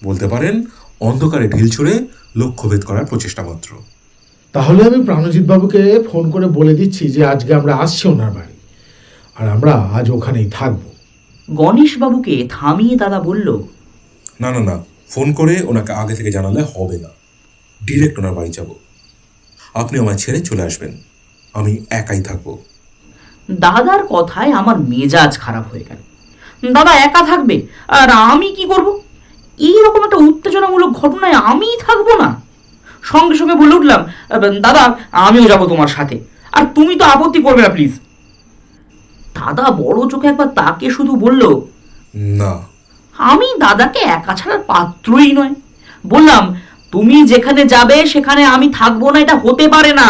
বলতে পারেন অন্ধকারে ঢিল ছুঁড়ে লক্ষ্যভেদ করার প্রচেষ্টা মাত্র। তাহলে আমি প্রাণজিৎ বাবুকে ফোন করে বলে দিচ্ছি যে আজকে আমরা আসছি ওনার বাড়ি, আর আমরা আজ ওখানেই থাকবো। গণেশবাবুকে থামিয়ে দাদা বলল, না না না, ফোন করে ওনাকে আগে থেকে জানালে হবে না। ডিরেক্ট ওনার বাড়ি যাব। আপনি আমায় ছেড়ে চলে আসবেন, আমি একাই থাকবো। দাদার কথায় আমার মেজাজ খারাপ হয়ে গেল। দাদা একা থাকবে আর আমি কি করব? এইরকম একটা উত্তেজনামূলক ঘটনায় আমিই থাকবো না? সঙ্গে সঙ্গে বলে উঠলাম, দাদা আমিও যাব তোমার সাথে, আর তুমি তো আপত্তি করবে না প্লিজ। দাদা বড় চোখে একবার তাকে শুধু বলল, না। আমি দাদাকে একা ছাড়ার পাত্রই নয়। বললাম, তুমি যেখানে যাবে সেখানে আমি থাকবো না, এটা হতে পারে না।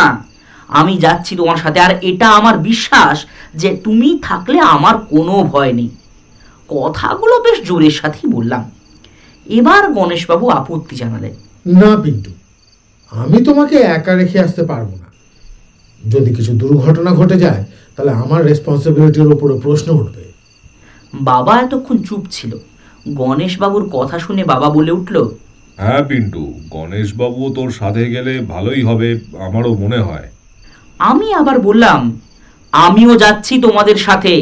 আমি যাচ্ছি তোমার সাথে, আর এটা আমার বিশ্বাস যে তুমি থাকলে আমার কোনো ভয় নেই। কথাগুলো বেশ জোরের সাথেই বললাম। এবার গণেশবাবু আপত্তি জানালেন। না পিন্টু, আমি তোমাকে একা রেখে আসতে পারবো না। যদি কিছু দুর্ঘটনা ঘটে যায় তাহলে আমার রেসপন্সিবিলিটির উপরে প্রশ্ন উঠবে। বাবা এতক্ষণ চুপ ছিল। গণেশবাবুর কথা শুনে বাবা বলে উঠল, হ্যাঁ পিন্টু, গণেশবাবু তোর সাথে গেলে ভালোই হবে, আমারও মনে হয়। আমি আবার বললাম, আমিও যাচ্ছি তোমাদের সাথে।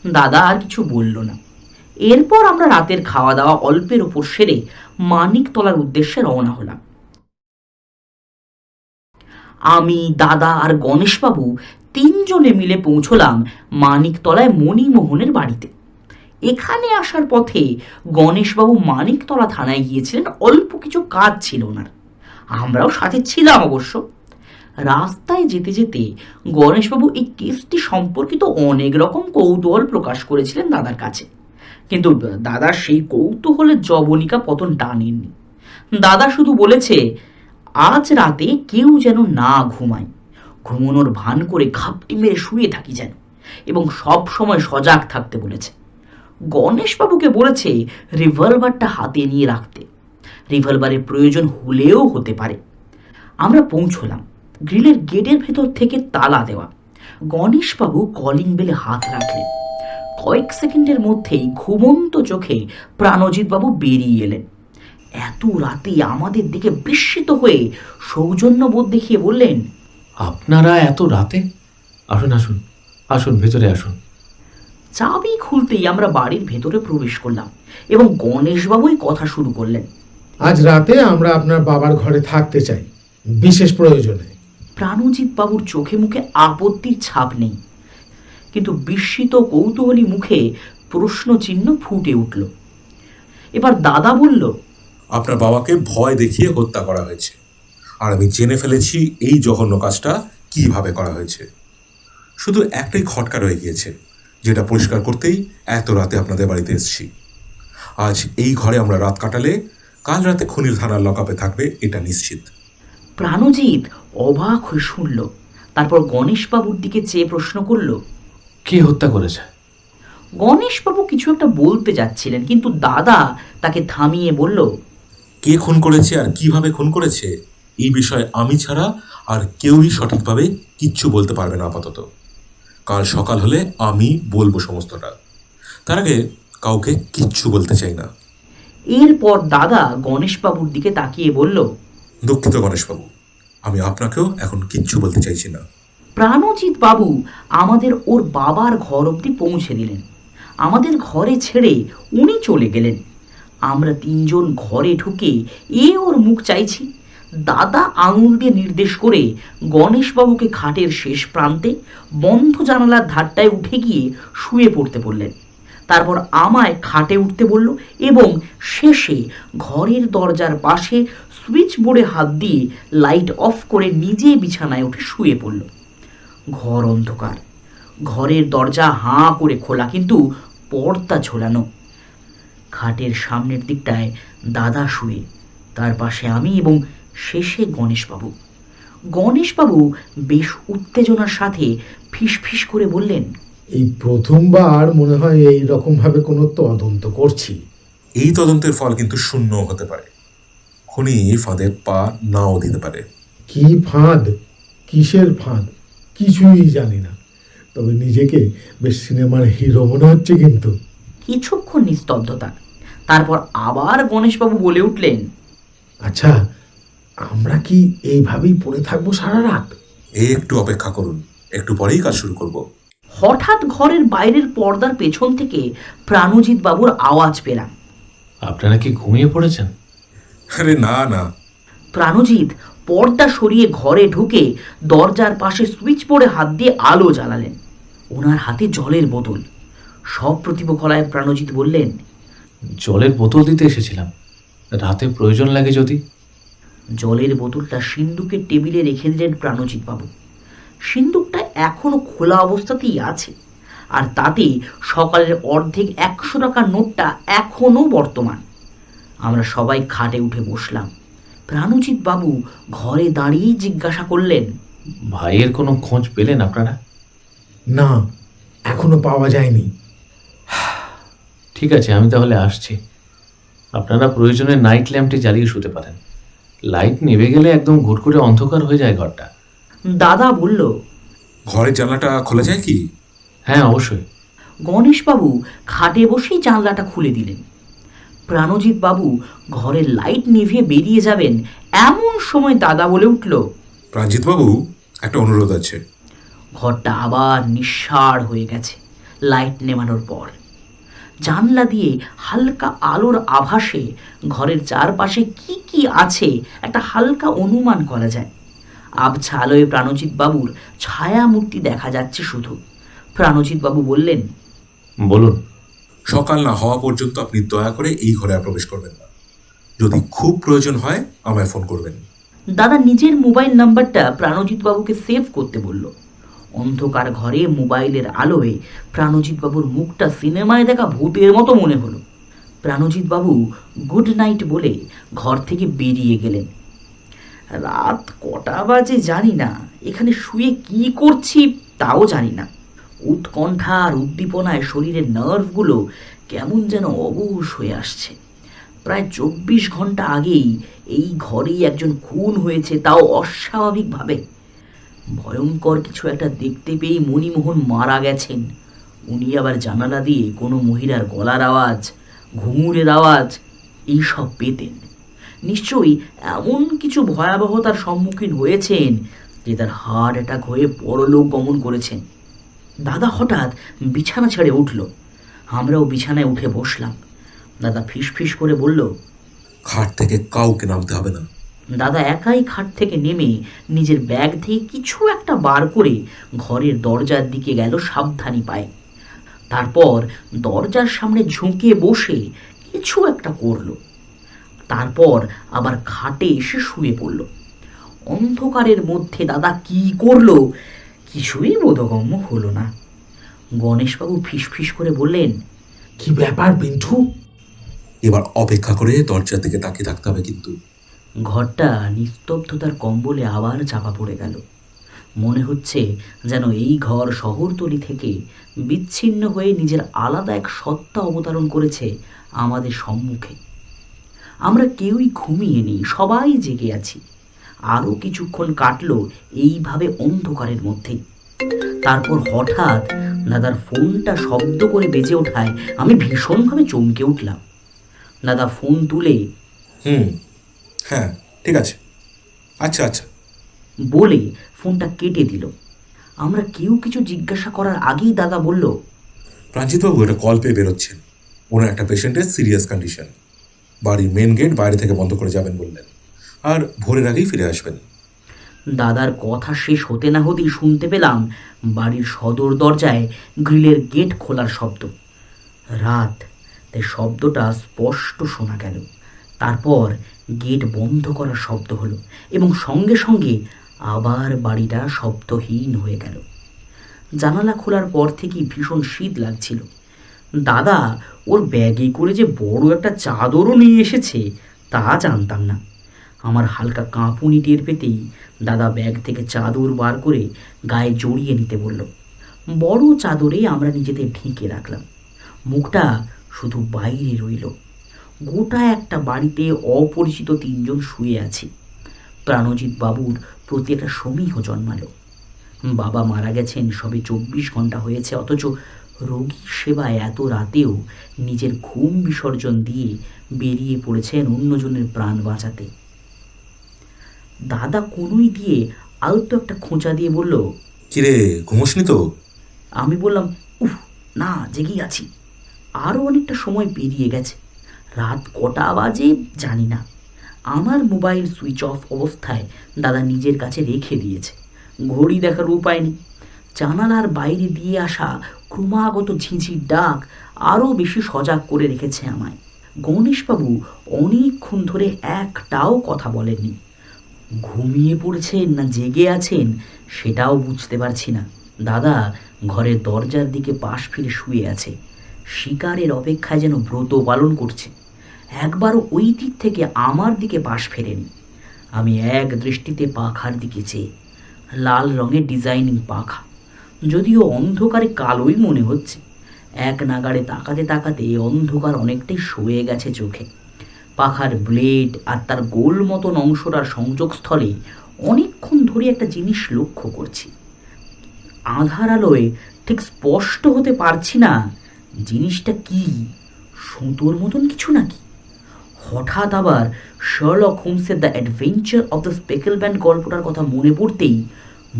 দাদা আর কিছু বলল না। এরপর আমরা রাতের খাওয়া দাওয়া অল্পের উপর সেরে মানিকতলার উদ্দেশ্যে রওনা হলাম। আমি, দাদা আর গণেশবাবু তিনজনে মিলে পৌঁছলাম মানিকতলায় মণিমোহনের বাড়িতে। এখানে আসার পথে গণেশবাবু মানিকতলা থানায় গিয়েছিলেন, অল্প কিছু কাজ ছিল ওনার। আমরাও সাথে ছিলাম অবশ্য। রাস্তায় যেতে যেতে গণেশবাবু এই কেসটি সম্পর্কিত অনেক রকম কৌতূহল প্রকাশ করেছিলেন দাদার কাছে, কিন্তু দাদা সেই কৌতূহলের জবনিকা পতন টানেননি। দাদা শুধু বলেছে, আজ রাতে কেউ যেন না ঘুমায়, ঘুমানোর ভান করে ঘাপটি মেরে শুয়ে থাকি যেন, এবং সব সময় সজাগ থাকতে বলেছে। গণেশবাবুকে বলেছে রিভলভারটা হাতে নিয়ে রাখতে, রিভলভারের প্রয়োজন হলেও হতে পারে। আমরা পৌঁছলাম। গ্রিলের গেটের ভেতর থেকে তালা দেওয়া। গণেশবাবু কলিং বেলে হাত রাখলেন। কয়েক সেকেন্ডের মধ্যেই ঘুমন্ত চোখে প্রাণজিৎবাবু বেরিয়ে এলেন। এত রাতে আমাদের দিকে বিস্মিত হয়ে সৌজন্যবোধ দেখিয়ে বললেন, আপনারা এত রাতে? আসুন আসুন আসুন, ভেতরে আসুন। চাবি খুলতেই আমরা বাড়ির ভেতরে প্রবেশ করলাম এবং গণেশবাবুই কথা শুরু করলেন। আজ রাতে আমরা আপনার বাবার ঘরে থাকতে চাই, বিশেষ প্রয়োজনে। প্রাণজিৎ বাবুর চোখে মুখে আপত্তির ছাপ নেই, কিন্তু বিস্মিত কৌতূহলী মুখে প্রশ্ন চিহ্ন ফুটে উঠল। এবার দাদা বলল, আপনার বাবাকে ভয় দেখিয়ে হত্যা করা হয়েছে, আর আমি জেনে ফেলেছি এই জঘন্য কাজটা কিভাবে করা হয়েছে। শুধু একটাই খটকা রয়ে গিয়েছে, যেটা পরিষ্কার করতেই এত রাতে আপনাদের বাড়িতে এসেছি। আজ এই ঘরে আমরা রাত কাটালে কাল রাতে খনির থানার লকআপে থাকবে, এটা নিশ্চিত। প্রাণজিৎ অবাক হয়ে শুনল, তারপর গণেশবাবুর দিকে চেয়ে প্রশ্ন করল, কে হত্যা করেছে? গণেশবাবু কিছু একটা বলতে যাচ্ছিলেন, কিন্তু দাদা তাকে থামিয়ে বলল, কে খুন করেছে আর কিভাবে খুন করেছে এই বিষয়ে আমি ছাড়া আর কেউই সঠিকভাবে কিচ্ছু বলতে পারবে না আপাতত। কাল সকাল হলে আমি বলবো সমস্তটা। তার আগে কাউকে কিচ্ছু বলতে চাই না। এরপর দাদা গণেশবাবুর দিকে তাকিয়ে বলল, দুঃখিত গণেশবাবু, আমি আপনাকেও এখন কিচ্ছু বলতে চাইছি না। প্রাণজিৎ বাবু আমাদের ওর বাবার ঘর অবধি পৌঁছে দিলেন। আমাদের ঘরে ছেড়ে উনি চলে গেলেন। আমরা তিনজন ঘরে ঢুকে ওর মুখ চাইছি। দাদা আঙুল দিয়ে নির্দেশ করে গণেশবাবুকে খাটের শেষ প্রান্তে বন্ধ জানালার ধারটায় উঠে গিয়ে শুয়ে পড়তে বললেন। তারপর আমায় খাটে উঠতে বলল এবং শেষে ঘরের দরজার পাশে সুইচ বোর্ডে হাত দিয়ে লাইট অফ করে নিজে বিছানায় উঠে শুয়ে পড়ল। ঘর অন্ধকার, ঘরের দরজা হাঁ করে খোলা, কিন্তু পর্দা ঝোলানো। খাটের সামনের দিকটায় দাদা শুয়ে, তার পাশে আমি এবং শেষে গণেশবাবু। গণেশবাবু বেশ উত্তেজনার সাথে ফিসফিস করে বললেন, এই প্রথমবার মনে হয় এই রকম ভাবে কোনো তদন্ত করছি। এই তদন্তের ফল কিন্তু শূন্য হতে পারে। খুনি ফাঁদে পা নাও দিতে পারে। কি ফাঁদ, কিসের ফাঁদ, কিছুই জানি না। তবে নিজেকে বেশ সিনেমার হিরো মনে হচ্ছে কিন্তু। কিছুক্ষণ নিস্তব্ধতা। তারপর আবার গণেশবাবু বলে উঠলেন, আচ্ছা, আমরা কি এইভাবেই পড়ে থাকবো সারা রাত? একটু অপেক্ষা করুন, একটু পরেই কাজ শুরু করব। হঠাৎ ঘরের বাইরের পর্দার পেছন থেকে প্রাণজিৎ বাবুর আওয়াজ পেলাম। আপনারা কি ঘুমিয়ে পড়েছেন? আরে না না, প্রাণজিৎ পর্দা সরিয়ে ঘরে ঢুকে দরজার পাশে সুইচ বোর্ডে হাত দিয়ে আলো জ্বালালেন। ওনার হাতে জলের বোতল। সপ্রতিভ গলায় প্রাণজিৎ বললেন, জলের বোতল দিতে এসেছিলাম, রাতে প্রয়োজন লাগে যদি। জলের বোতলটা সিন্দুকের টেবিলে রেখে দিলেন প্রাণজিৎ বাবু। সিন্দুকটা এখনো খোলা অবস্থাতেই আছে, আর তাতে সকালের অর্ধেক 100 টাকার নোটটা এখনো বর্তমান। আমরা সবাই খাটে উঠে বসলাম। প্রাণজিৎ বাবু ঘরে দাঁড়িয়েই জিজ্ঞাসা করলেন, ভাইয়ের কোনো খোঁজ পেলেন আপনারা? না, এখনো পাওয়া যায়নি। ঠিক আছে, আমি তাহলে আসছি। আপনারা প্রয়োজনে নাইট ল্যাম্পটি জ্বালিয়ে শুতে পারেন। লাইট নেভে গেলে একদম ঘুট করে অন্ধকার হয়ে যায় ঘরটা। দাদা বলল, ঘরের জানলাটা খোলা যায় কি? হ্যাঁ, অবশ্যই। গণেশবাবু খাটে বসেই জানলাটা খুলে দিলেন। প্রাণজিৎ বাবু ঘরের লাইট নিভিয়ে বেরিয়ে যাবেন, এমন সময় দাদা বলে উঠল, প্রাণজিৎ বাবু, একটা অনুরোধ আছে। ঘরটা আবার নিঃসাড় হয়ে গেছে লাইট নেভানোর পর। জানলা দিয়ে হালকা আলোর আভাসে ঘরের চারপাশে কি কি আছে একটা হালকা অনুমান করা যায়। আবছা আলোয় প্রাণজিৎ বাবুর ছায়া মূর্তি দেখা যাচ্ছে শুধু। প্রাণজিৎ বাবু বললেন, বলুন। সকাল না হওয়া পর্যন্ত আপনি দয়া করে এই ঘরে আর প্রবেশ করবেন না। যদি খুব প্রয়োজন হয় আমায় ফোন করবেন। দাদা নিজের মোবাইল নাম্বারটা প্রাণজিৎ বাবুকে সেভ করতে বলল। অন্ধকার ঘরে মোবাইলের আলোয় প্রাণজিৎ বাবুর মুখটা সিনেমায় দেখা ভূতের মতো মনে হলো। প্রাণজিৎ বাবু গুড নাইট বলে ঘর থেকে বেরিয়ে গেলেন। রাত কটা বাজে জানি না, এখানে শুয়ে কি করছি তাও জানি না। উৎকণ্ঠা আর উদ্দীপনায় শরীরের নার্ভগুলো কেমন যেন অবশ হয়ে আসছে। প্রায় 24 ঘন্টা আগেই এই ঘরেই একজন খুন হয়েছে, তাও অস্বাভাবিকভাবে। ভয়ঙ্কর কিছু একটা দেখতে পেয়েই মণিমোহন মারা গেছেন। উনি আবার জানালা দিয়ে কোনো মহিলার গলার আওয়াজ, ঘুঙুরের আওয়াজ এইসব পেতেন। নিশ্চয়ই এমন কিছু ভয়াবহতার সম্মুখীন হয়েছেন যে তার হার্ট অ্যাটাক হয়ে পরলোক গমন করেছেন। দাদা হঠাৎ বিছানা ছেড়ে উঠল। আমরাও বিছানায় উঠে বসলাম। দাদা ফিসফিস করে বলল, খাট থেকে কাউকে নামতে হবে না। দাদা একাই খাট থেকে নেমে নিজের ব্যাগ থেকে কিছু একটা বার করে ঘরের দরজার দিকে গেল সাবধানী পায়ে। তারপর দরজার সামনে ঝুঁকে বসে কিছু একটা করলো। তারপর আবার খাটে এসে শুয়ে পড়ল। অন্ধকারের মধ্যে দাদা কি করলো কিছুই বোধগম্য হলো না। গণেশবাবু ফিসফিস করে বললেন, কি ব্যাপার পিন্টু? এবার অপেক্ষা করে দরজার দিকে তাকিয়ে থাকতে হবে কিন্তু। ঘরটা নিস্তব্ধতার কম্বলে আবার চাপা পড়ে গেল। মনে হচ্ছে যেন এই ঘর শহরতলি থেকে বিচ্ছিন্ন হয়ে নিজের আলাদা এক সত্তা অবতরণ করেছে আমাদের সম্মুখে। আমরা কেউই ঘুমিয়ে নেই, সবাই জেগে আছি। আরও কিছুক্ষণ কাটলো এইভাবে অন্ধকারের মধ্যেই। তারপর হঠাৎ দাদার ফোনটা শব্দ করে বেজে ওঠায় আমি ভীষণভাবে চমকে উঠলাম। দাদা ফোন তুলে হ্যাঁ, ঠিক আছে, আচ্ছা আচ্ছা। বলে ফোনটা কেটে দিল। আমরা কেউ কিছু জিজ্ঞাসা করার আগেই দাদা বলল, প্রাঞ্জিতবাবু একটা কল পেয়ে বেরোচ্ছেন, ওনার একটা পেশেন্টের সিরিয়াস কন্ডিশন। বাড়ির মেন গেট বাইরে থেকে বন্ধ করে যাবেন বললেন, আর ভোরের আগেই ফিরে আসবেন। দাদার কথা শেষ হতে না হতেই শুনতে পেলাম বাড়ির সদর দরজায় গ্রিলের গেট খোলার শব্দ। রাত, তাই শব্দটা স্পষ্ট শোনা গেল। তারপর গেট বন্ধ করার শব্দ হলো এবং সঙ্গে সঙ্গে আবার বাড়িটা শব্দহীন হয়ে গেল। জানালা খোলার পর থেকেই ভীষণ শীত লাগছিল। দাদা ওর ব্যাগে করে যে বড় একটা চাদরও নিয়ে এসেছে তা জানতাম না। আমার হালকা কাঁপুনি টের পেতেই দাদা ব্যাগ থেকে চাদর বার করে গায়ে জড়িয়ে নিতে বলল। বড় চাদরে আমরা নিজেদের ঢেকে রাখলাম। মুখটা শুধু বাইরে রইল। গোটা একটা বাড়িতে অপরিচিত 3 জন শুয়ে আছি। প্রাণজিৎ বাবুর প্রতি একটা সমীহ জন্মালো। বাবা মারা গেছেন সবে 24 ঘন্টা হয়েছে, অথচ রোগী সেবায় এত রাতেও নিজের ঘুম বিসর্জন দিয়ে বেরিয়ে পড়েছেন অন্যজনের প্রাণ বাঁচাতে। দাদা কনুই দিয়ে আলতো একটা খোঁচা দিয়ে বলল, কিরে, ঘুমোসনি তো? আমি বললাম, উফ না, জেগেই আছি। আরও অনেকটা সময় পেরিয়ে গেছে। রাত কটা বাজে জানি না। আমার মোবাইল সুইচ অফ অবস্থায় দাদা নিজের কাছে রেখে দিয়েছে। ঘড়ি দেখার উপায় নেই। জানালার বাইরে দিয়ে আসা ক্রমাগত ঝিঁঝির ডাক আরও বেশি সজাগ করে রেখেছে আমায়। গণেশবাবু অনেকক্ষণ ধরে একটাও কথা বলেননি। ঘুমিয়ে পড়েছেন না জেগে আছেন সেটাও বুঝতে পারছি না। দাদা ঘরের দরজার দিকে পাশ ফিরে শুয়ে আছে, শিকারের অপেক্ষায় যেন ব্রত পালন করছে। একবারও ওই দিক থেকে আমার দিকে পাশ ফেরেনি। আমি এক দৃষ্টিতে পাখার দিকে চেয়ে, লাল রঙের ডিজাইনিং পাখা, যদিও অন্ধকারে কালোই মনে হচ্ছে। এক নাগাড়ে তাকাতে তাকাতে অন্ধকার অনেকটাই সয়ে গেছে চোখে। পাখার ব্লেড আর তার গোল মতন অংশটার সংযোগস্থলে অনেকক্ষণ ধরে একটা জিনিস লক্ষ্য করছি। আধার আলোয় ঠিক স্পষ্ট হতে পারছি না জিনিসটা কি, সুতোর মতন কিছু নাকি। হঠাৎ আবার শার্লক হোমসের the adventure of the speckled band গল্পটার কথা মনে পড়তেই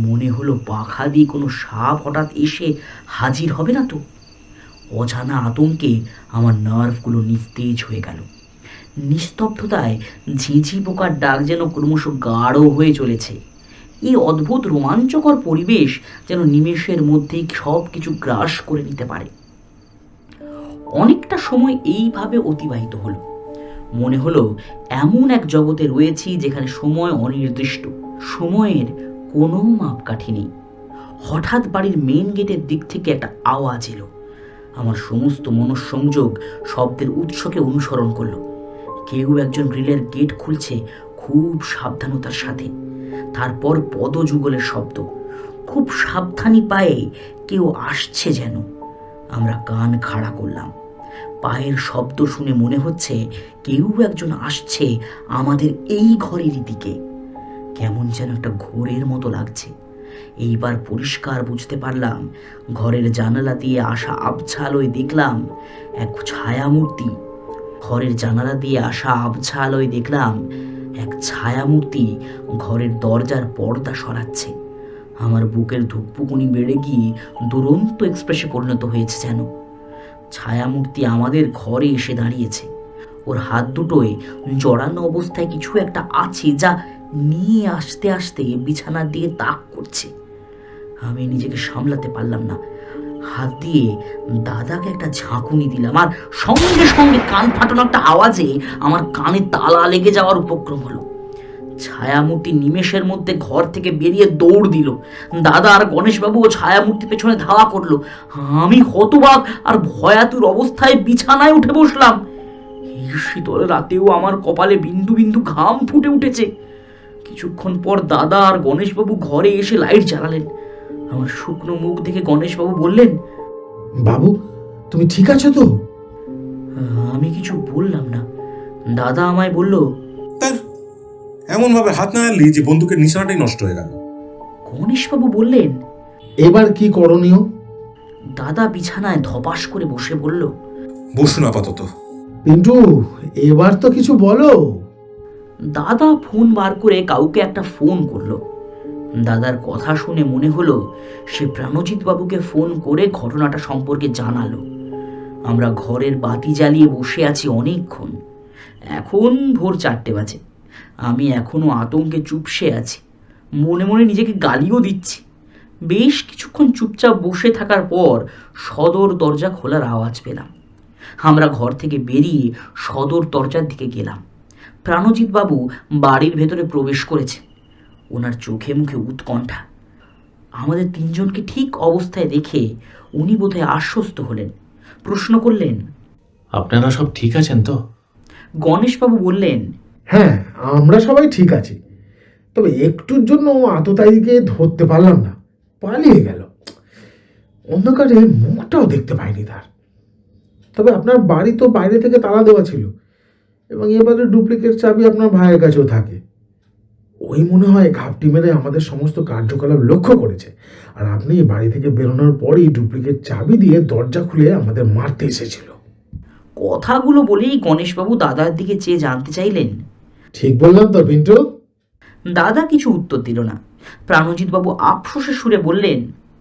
মনে হলো পাখা দিয়ে কোনো সাপ হঠাৎ এসে হাজির হবে না তো। অজানা আতঙ্কে আমার নার্ভগুলো নিস্তেজ হয়ে গেল। নিস্তব্ধতায় ঝিঁঝি পোকার ডাক যেন ক্রমশ গাঢ় হয়ে চলেছে। এই অদ্ভুত রোমাঞ্চকর পরিবেশ যেন নিমেষের মধ্যেই সব কিছু গ্রাস করে নিতে পারে। অনেকটা সময় এইভাবে অতিবাহিত হলো। মনে হলো এমন এক জগতে রয়েছি যেখানে সময় অনির্দিষ্ট, সময়ের কোনো মাপকাঠি নেই। হঠাৎ বাড়ির মেন গেটের দিক থেকে একটা আওয়াজ এলো। আমার সমস্ত মনঃসংযোগ শব্দের উৎসকে অনুসরণ করলো। কেউ একজন গ্রিলের গেট খুলছে খুব সাবধানতার সাথে। তারপর পদযুগলের শব্দ, খুব সাবধানী পায়ে কেউ আসছে যেন। আমরা কান খাড়া করলাম। পায়ের শব্দ শুনে মনে হচ্ছে কেউ একজন আসছে আমাদের এই ঘরের দিকে। কেমন যেন একটা ঘোরের মতো লাগছে। এইবার পরিষ্কার বুঝতে পারলাম, ঘরের জানালা দিয়ে আসা আবছা আলোয় দেখলাম এক ছায়ামূর্তি। ঘরের জানালা দিয়ে আসা আবছা আলোয় দেখলাম এক ছায়ামূর্তি ঘরের দরজার পর্দা সরাচ্ছে। আমার বুকের ধুকপুকুনি বেড়ে গিয়ে দুরন্ত এক্সপ্রেসে পরিণত হয়েছে যেন। ছায়ামূর্তি আমাদের ঘরে এসে দাঁড়িয়েছে। ওর হাত দুটোয় জড়ানো অবস্থায় কিছু একটা আছে যা নিয়ে আসতে আসতে বিছানার দিকে তাক করছে। আমি নিজেকে সামলাতে পারলাম না। হাত দিয়ে দাদাকে একটা ঝাঁকুনি দিলাম, আর সঙ্গে সঙ্গে কান ফাটানো একটা আওয়াজে আমার কানে তালা লেগে যাওয়ার উপক্রম হলো। ছায়ামূর্তি নিমেষের মধ্যে ঘর থেকে বেরিয়ে দৌড় দিল। দাদা আর গণেশবাবু ও ছায়ামূর্তি পেছনে ধাওয়া করলো। আমি হতবাক আর ভয়াতুর অবস্থায় বিছানায় উঠে বসলাম। এই শীতল রাতেও আমার কপালে বিন্দু বিন্দু ঘাম ফুটে উঠেছে। কিছুক্ষণ পর দাদা আর গণেশবাবু ঘরে এসে লাইট জ্বালালেন। আমার শুকনো মুখ দেখে গণেশবাবু বললেন, বাবু, তুমি ঠিক আছো তো? আমি কিছু বললাম না। দাদা আমায় বলল, তার এমন ভাবে হাত না নাড়লি যে বন্দুকের নিশানাটাই নষ্ট হয়ে গেল। গণেশবাবু বললেন, এবার কি করণীয়? দাদা বিছানায় ধপাস করে বসে বলল, বসুন আপাতত। পিন্টু, এবার তো কিছু বলো। দাদা ফোন বার করে কাউকে একটা ফোন করলো। দাদার কথা শুনে মনে হলো সে প্রাণজিৎ বাবুকে ফোন করে ঘটনাটা সম্পর্কে জানালো। আমরা ঘরের বাতি জ্বালিয়ে বসে আছি অনেকক্ষণ। এখন ভোর 4টে বাজে। আমি এখনো আতঙ্কে চুপসে আছি, মনে মনে নিজেকে গালিও দিচ্ছি। বেশ কিছুক্ষণ চুপচাপ বসে থাকার পর সদর দরজা খোলার আওয়াজ পেলাম। আমরা ঘর থেকে বেরিয়ে সদর দরজার দিকে গেলাম। প্রাণজিৎ বাবু বাড়ির ভেতরে প্রবেশ করেছে। ওনার চোখে মুখে উৎকণ্ঠা। আমাদের তিনজনকে ঠিক অবস্থায় দেখে উনি বোধহয় আশ্বস্ত হলেন। প্রশ্ন করলেন, আপনারা সব ঠিক আছেন তো? গণেশবাবু বললেন, হ্যাঁ, আমরা সবাই ঠিক আছি, তবে একটুর জন্য আততায়ীকে ধরতে পারলাম না, পালিয়ে গেল। অন্ধকারে মুখটাও দেখতে পাইনি তার। তবে আপনার বাড়ি তো বাইরে থেকে তালা দেওয়া ছিল, এবং এবারে ডুপ্লিকেট চাবি আপনার ভাইয়ের কাছেও থাকে। ওই মনে হয় ঘাপটি মেরে আমাদের সমস্ত কার্যকলাপ লক্ষ্য করেছে, আর আপনি বাড়ি থেকে বেরোনোর পরই ডুপ্লিকেট চাবি দিয়ে দরজা খুলে আমাদের মারতে এসেছিল। কথাগুলো বলেই গণেশবাবু দাদার দিকে চেয়ে জানতে চাইলেন। ঠিক বললাম তো পিন্টু? দাদা কিছু উত্তর দিল না। প্রাণজিৎ বাবু আফসোসের সুরে বললেন,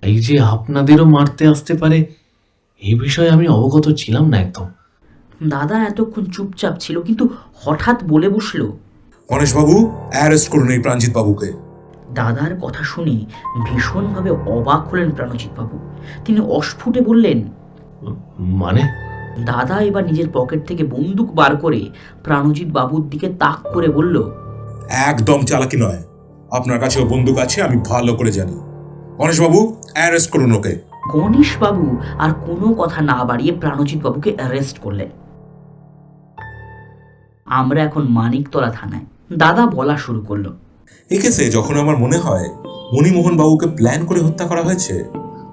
এই যে আপনাদেরও মারতে আসতে পারে, এই বিষয়ে আমি অবগত ছিলাম না একদম। দাদা এতক্ষণ চুপচাপ ছিল, কিন্তু হঠাৎ বলে বসল, গণেশবাবু, অ্যারেস্ট করুন এই প্রাণজিৎ বাবুকে। দাদার কথা শুনে ভীষণভাবে অবাক হলেন প্রাণজিৎ বাবু। তিনি অস্ফুটে বললেন, মানে? দাদা এবার নিজের পকেট থেকে বন্দুক বার করে প্রাণজিৎ বাবুর দিকে তাক করে বলল, একদম চালাকি নয়, আপনার কাছেও বন্দুক আছে, আমি ভালো করে জানি। গণেশবাবু, অ্যারেস্ট করুন ওকে। গণেশবাবু আর কোনো কথা না বাড়িয়ে প্রাণজিৎ বাবুকে অ্যারেস্ট করলেন। আমরা এখন মানিকতলা থানায়। দাদা বলা শুরু করলো, এই কেসে যখন আমার মনে হয় মণিমোহন বাবুকে প্ল্যান করে হত্যা করা হয়েছে,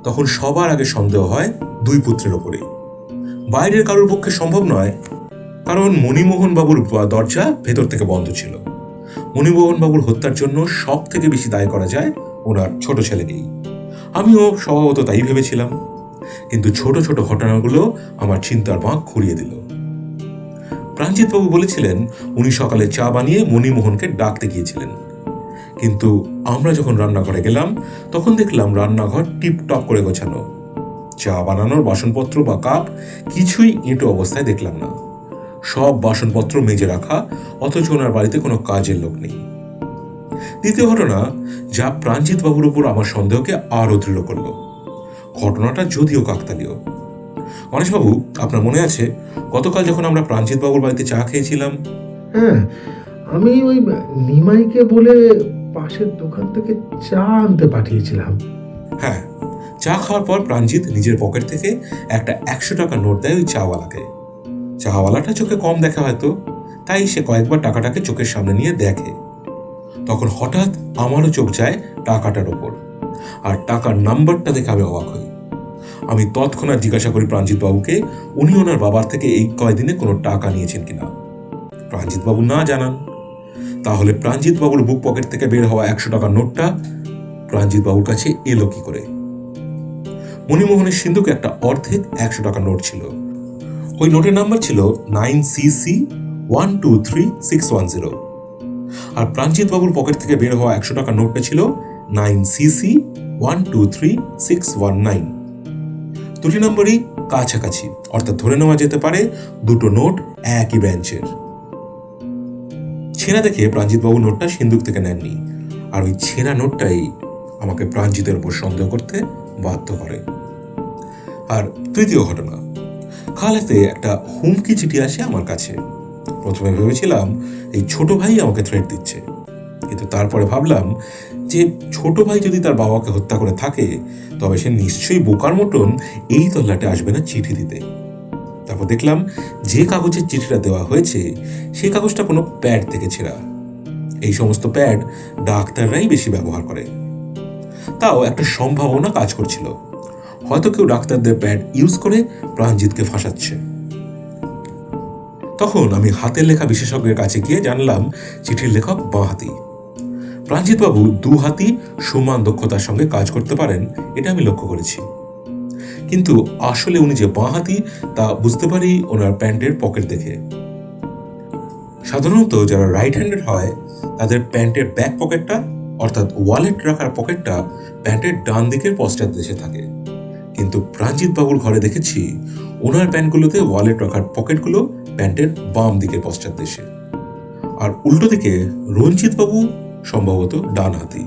তখন সবার আগে সন্দেহ হয় দুই পুত্রের ওপরে। বাইরের কারোর পক্ষে সম্ভব নয়, কারণ মণিমোহন বাবুর দরজা ভেতর থেকে বন্ধ ছিল। মণিমোহন বাবুর হত্যার জন্য সব থেকে বেশি দায় করা যায় ওনার ছোট ছেলেকেই। আমিও স্বভাবত তাই ভেবেছিলাম, কিন্তু ছোট ছোট ঘটনাগুলো আমার চিন্তার বাঁক ঘুরিয়ে দিল। প্রাণজিৎ বাবু বলেছিলেন উনি সকালে চা বানিয়ে মণিমোহনকে ডাকতে গিয়েছিলেন, কিন্তু আমরা যখন রান্নাঘরে গেলাম তখন দেখলাম রান্নাঘর টিপটপ করে গোছানো। চা বানানোর বাসনপত্র বা কাপ কিছুই এঁটো অবস্থায় দেখলাম না। সব বাসনপত্র মেজে রাখা, অথচ ওনার বাড়িতে কোনো কাজের লোক নেই। দ্বিতীয় ঘটনা যা প্রাণজিৎ বাবুর উপর আমার সন্দেহকে আরো দৃঢ় করল। ঘটনাটা যদিও কাকতালীয়। গণেশবাবু, আপনার মনে আছে গতকাল যখন আমরা প্রাণজিৎ বাবুর বাড়িতে চা খেয়েছিলাম? হ্যাঁ, আমি ওই নিমাইকে বলে পাশের দোকান থেকে চা আনতে পাঠিয়েছিলাম। হ্যাঁ, চা খাওয়ার পর প্রাণজিৎ নিজের পকেট থেকে একটা 100 টাকা নোট দেয় ওই চাওয়ালাকে। চাওয়ালাটা চোখে কম দেখা হয়তো, তাই সে কয়েকবার টাকাটাকে চোখের সামনে নিয়ে দেখে। তখন হঠাৎ আমারও চোখ যায় টাকাটার ওপর, আর টাকার নাম্বারটা দেখে আমি অবাক হই। আমি তৎক্ষণাৎ জিজ্ঞাসা করি প্রাণজিৎ বাবুকে উনি ওনার বাবার থেকে এই কয়দিনে কোনো টাকা নিয়েছেন কিনা। প্রাণজিৎ বাবু না জানান। তাহলে প্রাণজিৎ বাবুর বুক পকেট থেকে বের হওয়া 100 টাকার নোটটা প্রাণজিৎ বাবুর কাছে এলো কি করে? মণিমোহনের সিন্ধুকে একটা অর্ধেক 100 টাকার নোট ছিল। ওই নোটের নাম্বার ছিল 9CC123610, আর প্রাণজিৎ বাবুর পকেট থেকে বের হওয়া 100 টাকার নোটটা ছিল 9CC123619। দুটি নম্বরই কাছাকাছি, অর্থাৎ ধরে নেওয়া যেতে পারে দুটো নোট একই ব্রাঞ্চের। ছেঁড়া দেখে প্রাণজিৎ বাবু নোটটা সিন্ধুক থেকে নেননি, আর ওই ছেঁড়া নোটটাই আমাকে প্রাণজিতের উপর সন্দেহ করতে বাধ্য করে। আর তৃতীয় ঘটনা, কালাতে একটা হুমকি চিঠি আসে আমার কাছে। প্রথমে ভেবেছিলাম এই ছোট ভাই আমাকে থ্রেট দিচ্ছে, কিন্তু তারপরে ভাবলাম যে ছোট ভাই যদি তার বাবাকে হত্যা করে থাকে তবে সে নিশ্চয়ই বোকার মতন এই তল্লাটে আসবে না চিঠি দিতে। তারপর দেখলাম যে কাগজের চিঠিটা দেওয়া হয়েছে সেই কাগজটা কোনো প্যাড থেকে ছেঁড়া। এই সমস্ত প্যাড ডাক্তাররাই বেশি ব্যবহার করে। তাও একটা সম্ভাবনা কাজ করছিল, হয়তো কেউ ডাক্তারদের প্যাড ইউজ করে প্রাণজিৎকে ফাঁসাচ্ছে। তখন আমি হাতের লেখা বিশেষজ্ঞের কাছে গিয়ে জানলাম চিঠির লেখক বাঁহাতি। প্রাণজিৎ বাবু দু হাতি সমান দক্ষতার সঙ্গে কাজ করতে পারেন, এটা আমি লক্ষ্য করেছি। কিন্তু আসলে উনি যে বাঁহাতি তা বুঝতে পারি ওনার প্যান্টের পকেট দেখে। সাধারণত যারা রাইট হ্যান্ডেড হয় তাদের প্যান্টের ব্যাক পকেটটা অর্থাৎ ওয়ালেট রাখার পকেটটা প্যান্টের ডান দিকের পশ্চাৎ দেশে থাকে, কিন্তু প্রাণজিৎ বাবুর ঘরে দেখেছি ওনার প্যান্টগুলোতে ওয়ালেট রাখার পকেটগুলো প্যান্টের বাম দিকের পশ্চাৎ দেশে। আর উল্টো দিকে রঞ্জিত বাবু সম্ভবত ডান হাতি,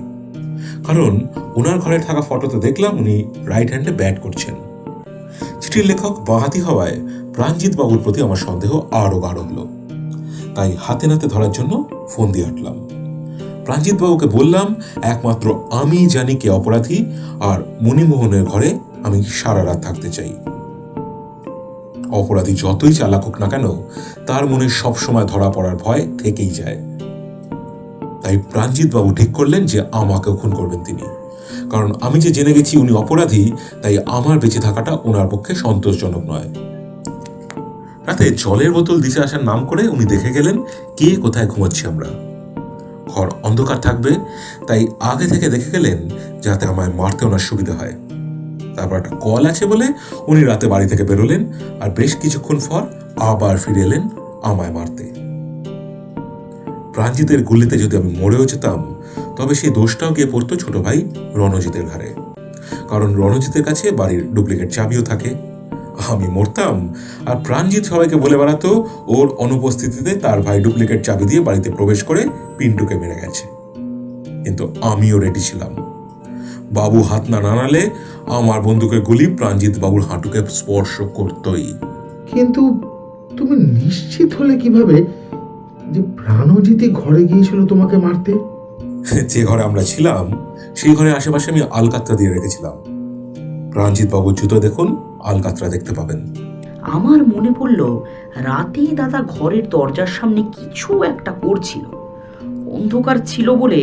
কারণ ওনার ঘরে থাকা ফটোতে দেখলাম উনি রাইট হ্যান্ডে ব্যাট করছেন। চিঠির লেখক বাঁহাতি হওয়ায় প্রাণজিৎ বাবুর প্রতি আমার সন্দেহ আরও গাঢ় হলো। তাই হাতে নাতে ধরার জন্য ফোন দিয়ে হাঁটলাম। প্রাণজিৎ বাবুকে বললাম একমাত্র আমি জানি কে অপরাধী, আর মণিমোহনের ঘরে আমি সারা রাত থাকতে চাই। অপরাধী যতই চালাক হোক না কেন, তার মনে সবসময় ধরা পড়ার ভয় থেকেই যায়। তাই প্রাণজিৎ বাবু ঠিক করলেন যে আমাকেও খুন করবেন তিনি, কারণ আমি যে জেনে গেছি উনি অপরাধী, তাই আমার বেঁচে থাকাটা ওনার পক্ষে সন্তোষজনক নয়। রাতে জলের বোতল দিতে আসার নাম করে উনি দেখে গেলেন কে কোথায় ঘুমাচ্ছি আমরা। ঘর অন্ধকার থাকবে তাই আগে থেকে দেখে গেলেন যাতে আমায় মারতে ওনার সুবিধা হয়। তারপর একটা কল আছে বলে উনি রাতে বাড়ি থেকে বেরোলেন, আর বেশ কিছুক্ষণ পর আবার ফিরে এলেন আমায় মারতে। প্রাণজিতের গুলিতে যদি আমি মরেও যেতাম, তবে সেই দোষটাও গিয়ে পড়তো ছোট ভাই রণজিতের ঘাড়ে, কারণ রণজিতের কাছে বাড়ির ডুপ্লিকেট চাবিও থাকে। আমি মরতাম আর প্রাণজিৎ সবাইকে বলে বেড়াতো ওর অনুপস্থিতিতে তার ভাই ডুপ্লিকেট চাবি দিয়ে বাড়িতে প্রবেশ করে পিন্টুকে মেরে গেছে। কিন্তু আমিও রেডি ছিলাম। বাবু হাত না নাড়ালে আমার বন্দুকের গুলি প্রাণজিৎ বাবুর হাঁটুকে স্পর্শ করতই। কিন্তু তুমি নিশ্চিত হলে কিভাবে যে প্রাণজিৎই ঘরে গিয়েছিল তোমাকে মারতে? যে ঘরে আমরা ছিলাম সেই ঘরের আশেপাশে আমি আলকাতরা দিয়ে রেখেছিলাম। প্রাণজিৎ বাবুর জুতো দেখুন, আলকাতরা দেখতে পাবেন। আমার মনে পড়ল রাতে দাদা ঘরের দরজার সামনে কিছু একটা করছিল। অন্ধকার ছিল বলে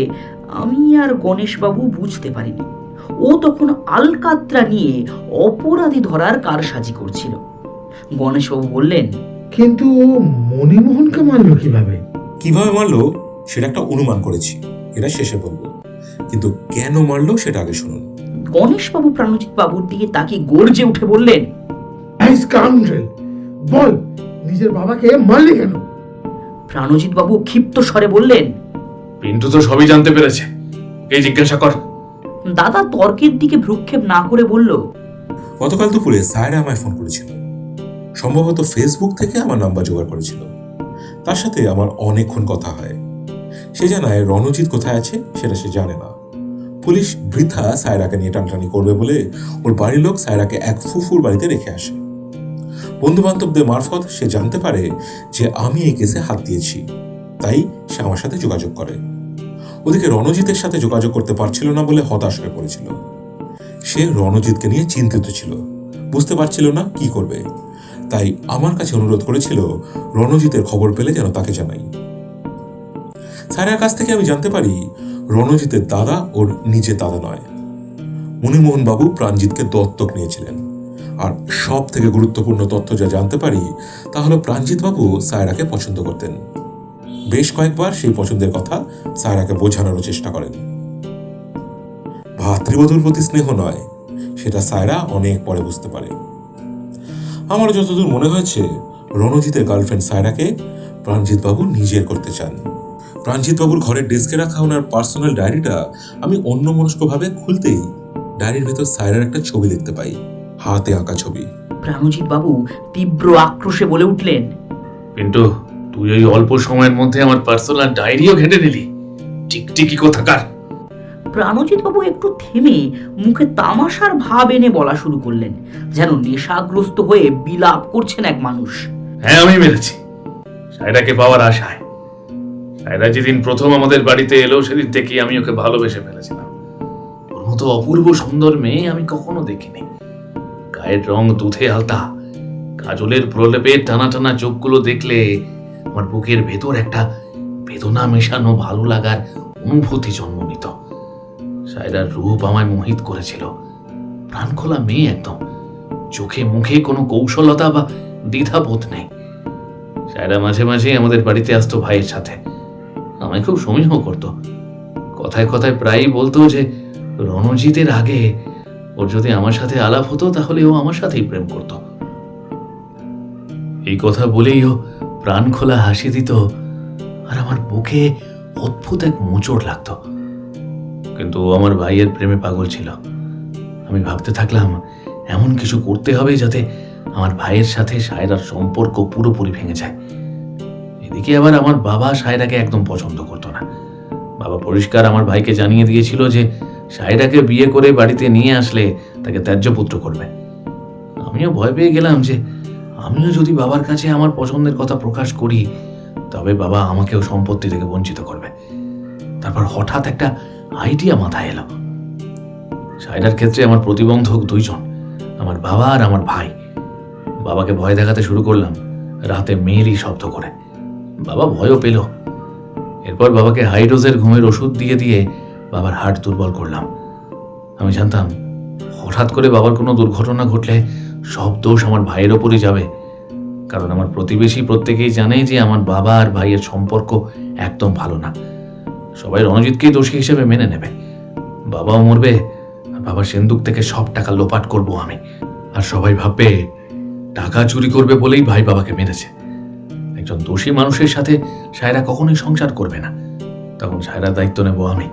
আমি আর গণেশবাবু বুঝতে পারিনি। ও তখন আলকাতরা নিয়ে অপরাধী ধরার কারসাজি করছিল। গণেশবাবু বললেন, কিন্তু মণিমোহনকে মারলো কিভাবে? কিভাবে মারলো সেটা একটা অনুমান করেছি, এটা শেষে বলবো, কিন্তু কেন মারলো সেটা আগে শুনুন। গণেশবাবু প্রাণজিৎ বাবুর দিকে তাকিয়ে গর্জে উঠে বললেন, এই স্কাউন্ড্রেল, বল নিজের বাবাকে মারলি কেন? প্রাণজিৎ বাবু ক্ষিপ্ত স্বরে বললেন, পিন্টু তো সবই জানতে পেরেছে, এই জিজ্ঞাসা কর। দাদা তর্কের দিকে ভ্রুক্ষেপ না করে বলল, গতকাল দুপুরে সায়রা আমায় ফোন করেছিল, সম্ভবত ফেসবুক থেকে আমার নাম্বার জোগাড় করেছিল। তার সাথে আমার অনেকক্ষণ কথা হয়। সে জানায় রণজিৎ কোথায় আছে সেটা সে জানে না। পুলিশ বৃথা সায়রাকে নিয়ে টানটানি করবে বলে ওর বাড়ির লোক সায়রাকে এক ফুফুর বাড়িতে রেখে আসে। বন্ধু বান্ধবদের মারফত সে জানতে পারে যে আমি এই কেসে হাত দিয়েছি, তাই সে আমার সাথে যোগাযোগ করে। ওদিকে রণজিতের সাথে যোগাযোগ করতে পারছিল না বলে হতাশ হয়ে পড়েছিল। সে রণজিৎকে নিয়ে চিন্তিত ছিল, বুঝতে পারছিল না কি করবে, তাই আমার কাছে অনুরোধ করেছিল রণজিতের খবর পেলে যেন তাকে জানাই। সায়রার কাছ থেকে আমি জানতে পারি রণজিতের দাদা ওর নিজের দাদা নয়। মণিমোহন বাবু প্রাণজিৎকে দত্তক নিয়েছিলেন। আর সব থেকে গুরুত্বপূর্ণ তথ্য যা জানতে পারি তা হলো প্রাণজিৎ বাবু সায়রাকে পছন্দ করতেন। বেশ কয়েকবার সেই পছন্দের কথা সায়রাকে বোঝানোর চেষ্টা করেন। ভাতৃবধূর প্রতি স্নেহ নয়, সেটা সায়রা অনেক পরে বুঝতে পারে। আমার যতদূর মনে হয়েছে রণজিতের গার্লফ্রেন্ড সায়রাকে প্রাণজিৎ বাবু নিজের করতে চান। প্রাণজিৎ বাবুর ঘরের ডেস্কে রাখা ওনার পার্সোনাল ডায়েরিটা আমি অন্যমনস্কভাবে খুলতেই ডায়েরির ভেতর সায়রার একটা ছবি দেখতে পাই, হাতে আঁকা ছবি। প্রাণজিৎ বাবু তীব্র আক্রোশে বলে উঠলেন, পিন্টু, তুই ওই অল্প সময়ের মধ্যে আমার পার্সোনাল ডায়েরিও ঘেটে নিলি, টিকটিকি কোথাকার। প্রাণজিৎ বাবু একটু থেমে মুখে তামাশার ভাব এনে বলা শুরু করলেন, যেন নেশাগ্রস্ত হয়ে বিলাপ করছেন এক মানুষ। হ্যাঁ, আমি মেরেছি সায়রাকে পাওয়ার আশায়। সায়রা যেদিন প্রথম আমাদের বাড়িতে এলো সেদিন থেকেই আমি ওকে ভালোবেসে ফেলেছিলাম। ওর মতো অপূর্ব সুন্দর মেয়ে আমি কখনো দেখিনি। গায়ের রং দুধে আলতা, কাজলের প্রলেপে টানা টানা চোখগুলো দেখলে আমার বুকের ভেতর একটা বেদনা মেশানো ভালো লাগার অনুভূতি জন্ম নিত। সায়রার রূপ আমায় মোহিত করেছিল। প্রাণখোলা মেয়ে একদম, চোখে মুখে কোনো কৌশলতা বা দ্বিধাবোধ নেই। সায়রা মাঝে মাঝে আমাদের বাড়িতে আসতো ভাইয়ের সাথে, আমায় খুব সমীহ করত। কথায় কথায় প্রায়ই বলতো যে রণজিতের আগে ওর যদি আমার সাথে আলাপ হতো তাহলে ও আমার সাথেই প্রেম করত। এই কথা বলেই ও প্রাণ খোলা হাসি দিত, আর আমার বুকে অদ্ভুত এক মোচড় লাগতো। কিন্তু ও আমার ভাইয়ের প্রেমে পাগল ছিল। আমি ভাবতে থাকলাম এমন কিছু করতে হবে যাতে আমার ভাইয়ের সাথে সায়রার সম্পর্ক পুরোপুরি ভেঙে যায়। এদিকে আবার আমার বাবা সায়রাকে একদম পছন্দ করতো না। বাবা পরিষ্কার আমার ভাইকে জানিয়ে দিয়েছিল যে সায়রাকে বিয়ে করে বাড়িতে নিয়ে আসলে তাকে ত্যায্য পুত্র করবে। আমিও ভয় পেয়ে গেলাম যে আমিও যদি বাবার কাছে আমার পছন্দের কথা প্রকাশ করি তবে বাবা আমাকেও সম্পত্তি থেকে বঞ্চিত করবে। তারপর হঠাৎ একটা আইডিয়া মাথায় এলো। সায়রার ক্ষেত্রে আমার প্রতিবন্ধক দুইজন, আমার বাবা আর আমার ভাই। বাবাকে ভয় দেখাতে শুরু করলাম রাতে মেয়েরই শব্দ করে। বাবা ভয়ও পেল। এরপর বাবাকে হাই ডোজের ঘুমের ওষুধ দিয়ে দিয়ে বাবার হার্ট দুর্বল করলাম। আমি জানতাম হঠাৎ করে বাবার কোনো দুর্ঘটনা ঘটলে সব দোষ আমার ভাইয়ের ওপরই যাবে, কারণ আমার প্রতিবেশী প্রত্যেকেই জানে যে আমার বাবা আর ভাইয়ের সম্পর্ক একদম ভালো না। সবাই রণজিৎকেই দোষী হিসেবে মেনে নেবে। বাবাও মরবে, আর বাবার সিন্দুক থেকে সব টাকা লোপাট করব আমি, আর সবাই ভাববে টাকা চুরি করবে বলেই ভাই বাবাকে মেরেছে। একজন দোষী মানুষের সাথে সায়রা কখনোই সংসার করবে না। তখন সায়রার দায়িত্ব নেব আমি,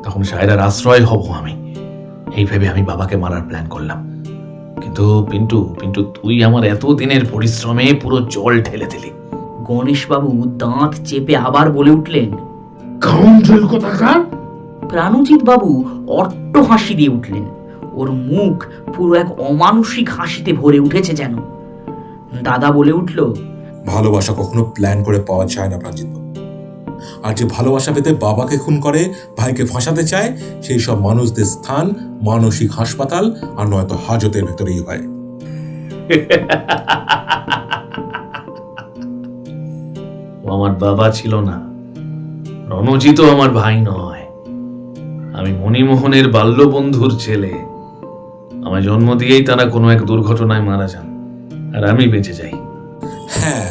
তখন সায়রার আশ্রয় হব আমি। এই ভেবে আমি বাবাকে মারার প্ল্যান করলাম। কিন্তু পিন্টু পিন্টু তুই আমার এতদিনের পরিশ্রমে পুরো জল ঢেলে দিলি। গণেশবাবু দাঁত চেপে আবার বলে উঠলেন, কাউন্সিল কোথাকার! প্রাণজিৎ বাবু অট্ট হাসি দিয়ে উঠলেন। ওর মুখ পুরো এক অমানসিক হাসিতে ভরে উঠেছে যেন। দাদা বলে উঠল, ভালোবাসা কখনো প্ল্যান করে পাওয়া যায় না প্রাঞ্জিত বাবু। আর যে ভালোবাসা পেতে বাবাকে খুন করে, ভাইকে ফাঁসাতে চায়, সেই সব মানুষদের স্থান মানসিক হাসপাতাল আর নয়তো হাজতের ভেতরেই হয়। ও আমার বাবা ছিল না, রণজিৎও আমার ভাই নয়। আমি মণিমোহনের বাল্যবন্ধুর ছেলে। আমায় জন্ম দিয়েই তারা কোনো এক দুর্ঘটনায় মারা যান, আর আমি বেঁচে যাই। হ্যাঁ,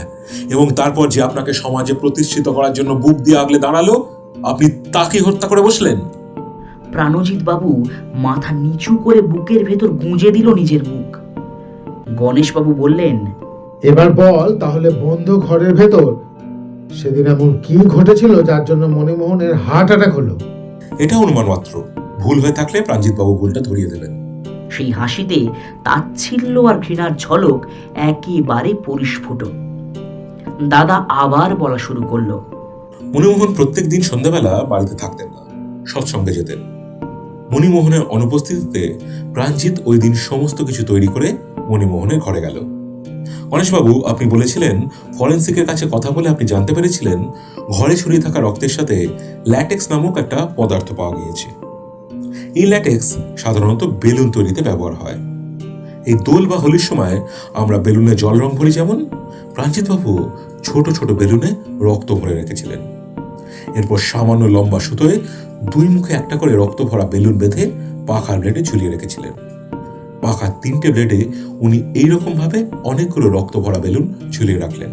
এবং তারপর যে আপনাকে সমাজে প্রতিষ্ঠিত করার জন্য বুক দিয়ে আগলে দাঁড়ালো, আপনি তাকে হত্যা করে বসলেন। প্রাণজিৎ বাবু মাথা নিচু করে বুকের ভেতর গুঁজে দিল নিজের মুখ। গণেশবাবু বললেন, এবার বল তাহলে বন্ধ ঘরের ভেতর সেদিন এমন কি ঘটেছিল যার জন্য মণিমোহনের হার্ট অ্যাটাক হলো? এটা অনুমান মাত্র, ভুল হয়ে থাকলে প্রাঞ্জিত বাবু ভুলটা ধরিয়ে দেবেন। সেই হাসিতে তাচ্ছিল্য আর ঘৃণার ঝলক একেবারে পরিস্ফুট। দাদা আবার বলা শুরু করলো, মণিমোহন প্রত্যেক দিন সন্ধ্যাবেলা বাড়িতে থাকতেন না, সৎসঙ্গে যেতেন। মণিমোহনের অনুপস্থিতিতে প্রাঞ্জিত ওই দিন সমস্ত কিছু তৈরি করে মণিমোহনের ঘরে গেল। গণেশবাবু, আপনি বলেছিলেন ফরেন্সিকের কাছে কথা বলে আপনি জানতে পেরেছিলেন ঘরে ছড়িয়ে থাকা রক্তের সাথে ল্যাটেক্স নামক একটা পদার্থ পাওয়া গিয়েছে। এই ল্যাটেক্স সাধারণত বেলুন তৈরিতে ব্যবহার হয়। এই দোল বা হোলির সময় আমরা বেলুনে জল রং ভরি, যেমন প্রাঞ্জিতবাবু ছোট ছোট বেলুনে রক্ত ভরে রেখেছিলেন। এরপর সামান্য লম্বা সুতোয় দুই মুখে একটা করে রক্ত ভরা বেলুন বেঁধে পাখার ব্লেডে ঝুলিয়ে রেখেছিলেন। পাখার 3টে ব্লেডে উনি এইরকম ভাবে অনেকগুলো রক্ত ভরা বেলুন ঝুলিয়ে রাখলেন।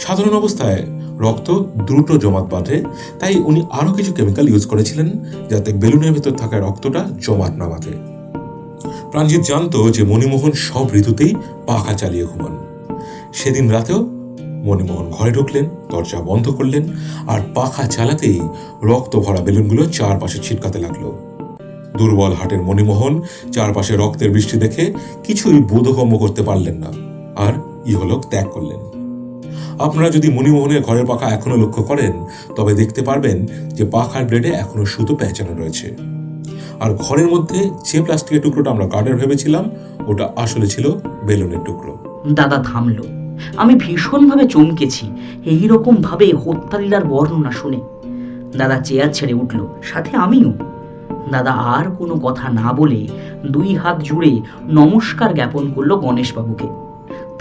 সাধারণ অবস্থায় রক্ত দ্রুত জমাট বাঁধে, তাই উনি আরো কিছু কেমিক্যাল ইউজ করেছিলেন যাতে বেলুনের ভেতর থাকা রক্তটা জমাট না বাঁধে। প্রাঞ্জিত জানতো যে মণিমোহন সব ঋতুতেই পাখা চালিয়ে ঘুমান। সেদিন রাতেও মণিমোহন ঘরে ঢুকলেন, দরজা বন্ধ করলেন, আর পাখা চালাতেই রক্ত ভরা বেলুনগুলো চারপাশে ছিটকাতে লাগলো। দুর্বল হাটের মণিমোহন চারপাশে রক্তের বৃষ্টি দেখে কিছুই বোধগম্য করতে পারলেন না, আর ইহলোক ত্যাগ করলেন। আপনারা যদি মণিমোহনের ঘরের পাখা এখনো লক্ষ্য করেন তবে দেখতে পারবেন যে পাখার ব্লেডে এখনো সুতো পেঁচানো রয়েছে। আর ঘরের মধ্যে যে প্লাস্টিকের টুকরোটা আমরা গার্ডার ভেবেছিলাম, ওটা আসলে ছিল বেলুনের টুকরো। দাদা থামলো। আমি ভীষণভাবে চমকেছি এইরকম ভাবে হত্যালীলার বর্ণনা শুনে। দাদা চেয়ার ছেড়ে উঠল, সাথে আমিও। দাদা আর কোনো কথা না বলে 2 হাত জুড়ে নমস্কার জ্ঞাপন করলো গণেশবাবুকে।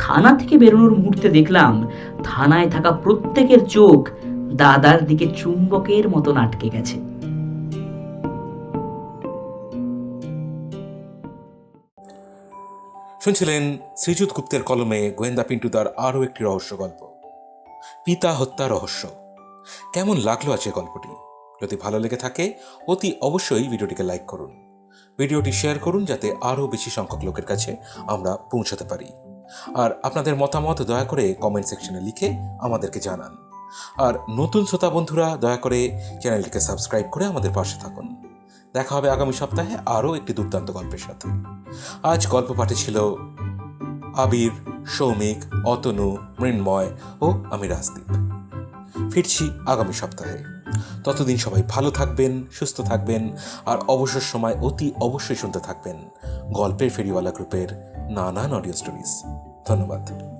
থানা থেকে বেরোনোর মুহূর্তে দেখলাম থানায় থাকা প্রত্যেকের চোখ দাদার দিকে চুম্বকের মতন আটকে গেছে। শুনছিলেন শ্রীযুত গুপ্তের কলমে গোয়েন্দা পিন্টুদার আরও একটি রহস্য গল্প, পিতা হত্যা রহস্য। কেমন লাগলো আজকে গল্পটি? যদি ভালো লেগে থাকে অতি অবশ্যই ভিডিওটিকে লাইক করুন, ভিডিওটি শেয়ার করুন, যাতে আরও বেশি সংখ্যক লোকের কাছে আমরা পৌঁছাতে পারি। আর আপনাদের মতামত দয়া করে কমেন্ট সেকশনে লিখে আমাদেরকে জানান। আর নতুন শ্রোতা বন্ধুরা দয়া করে চ্যানেলটিকে সাবস্ক্রাইব করে আমাদের পাশে থাকুন। দেখা হবে আগামী সপ্তাহে আরও একটি দুর্দান্ত গল্পের সাথে। আজ গল্প পাঠে ছিল আবির, সৌমিক, অতনু, মৃন্ময় ও আমি রাজদীপ। ফিরছি আগামী সপ্তাহে। ততদিন সবাই ভালো থাকবেন, সুস্থ থাকবেন, আর অবসর সময় অতি অবশ্যই শুনতে থাকবেন গল্পের ফেরিওয়ালা গ্রুপের নানান অডিও স্টোরিজ। ধন্যবাদ।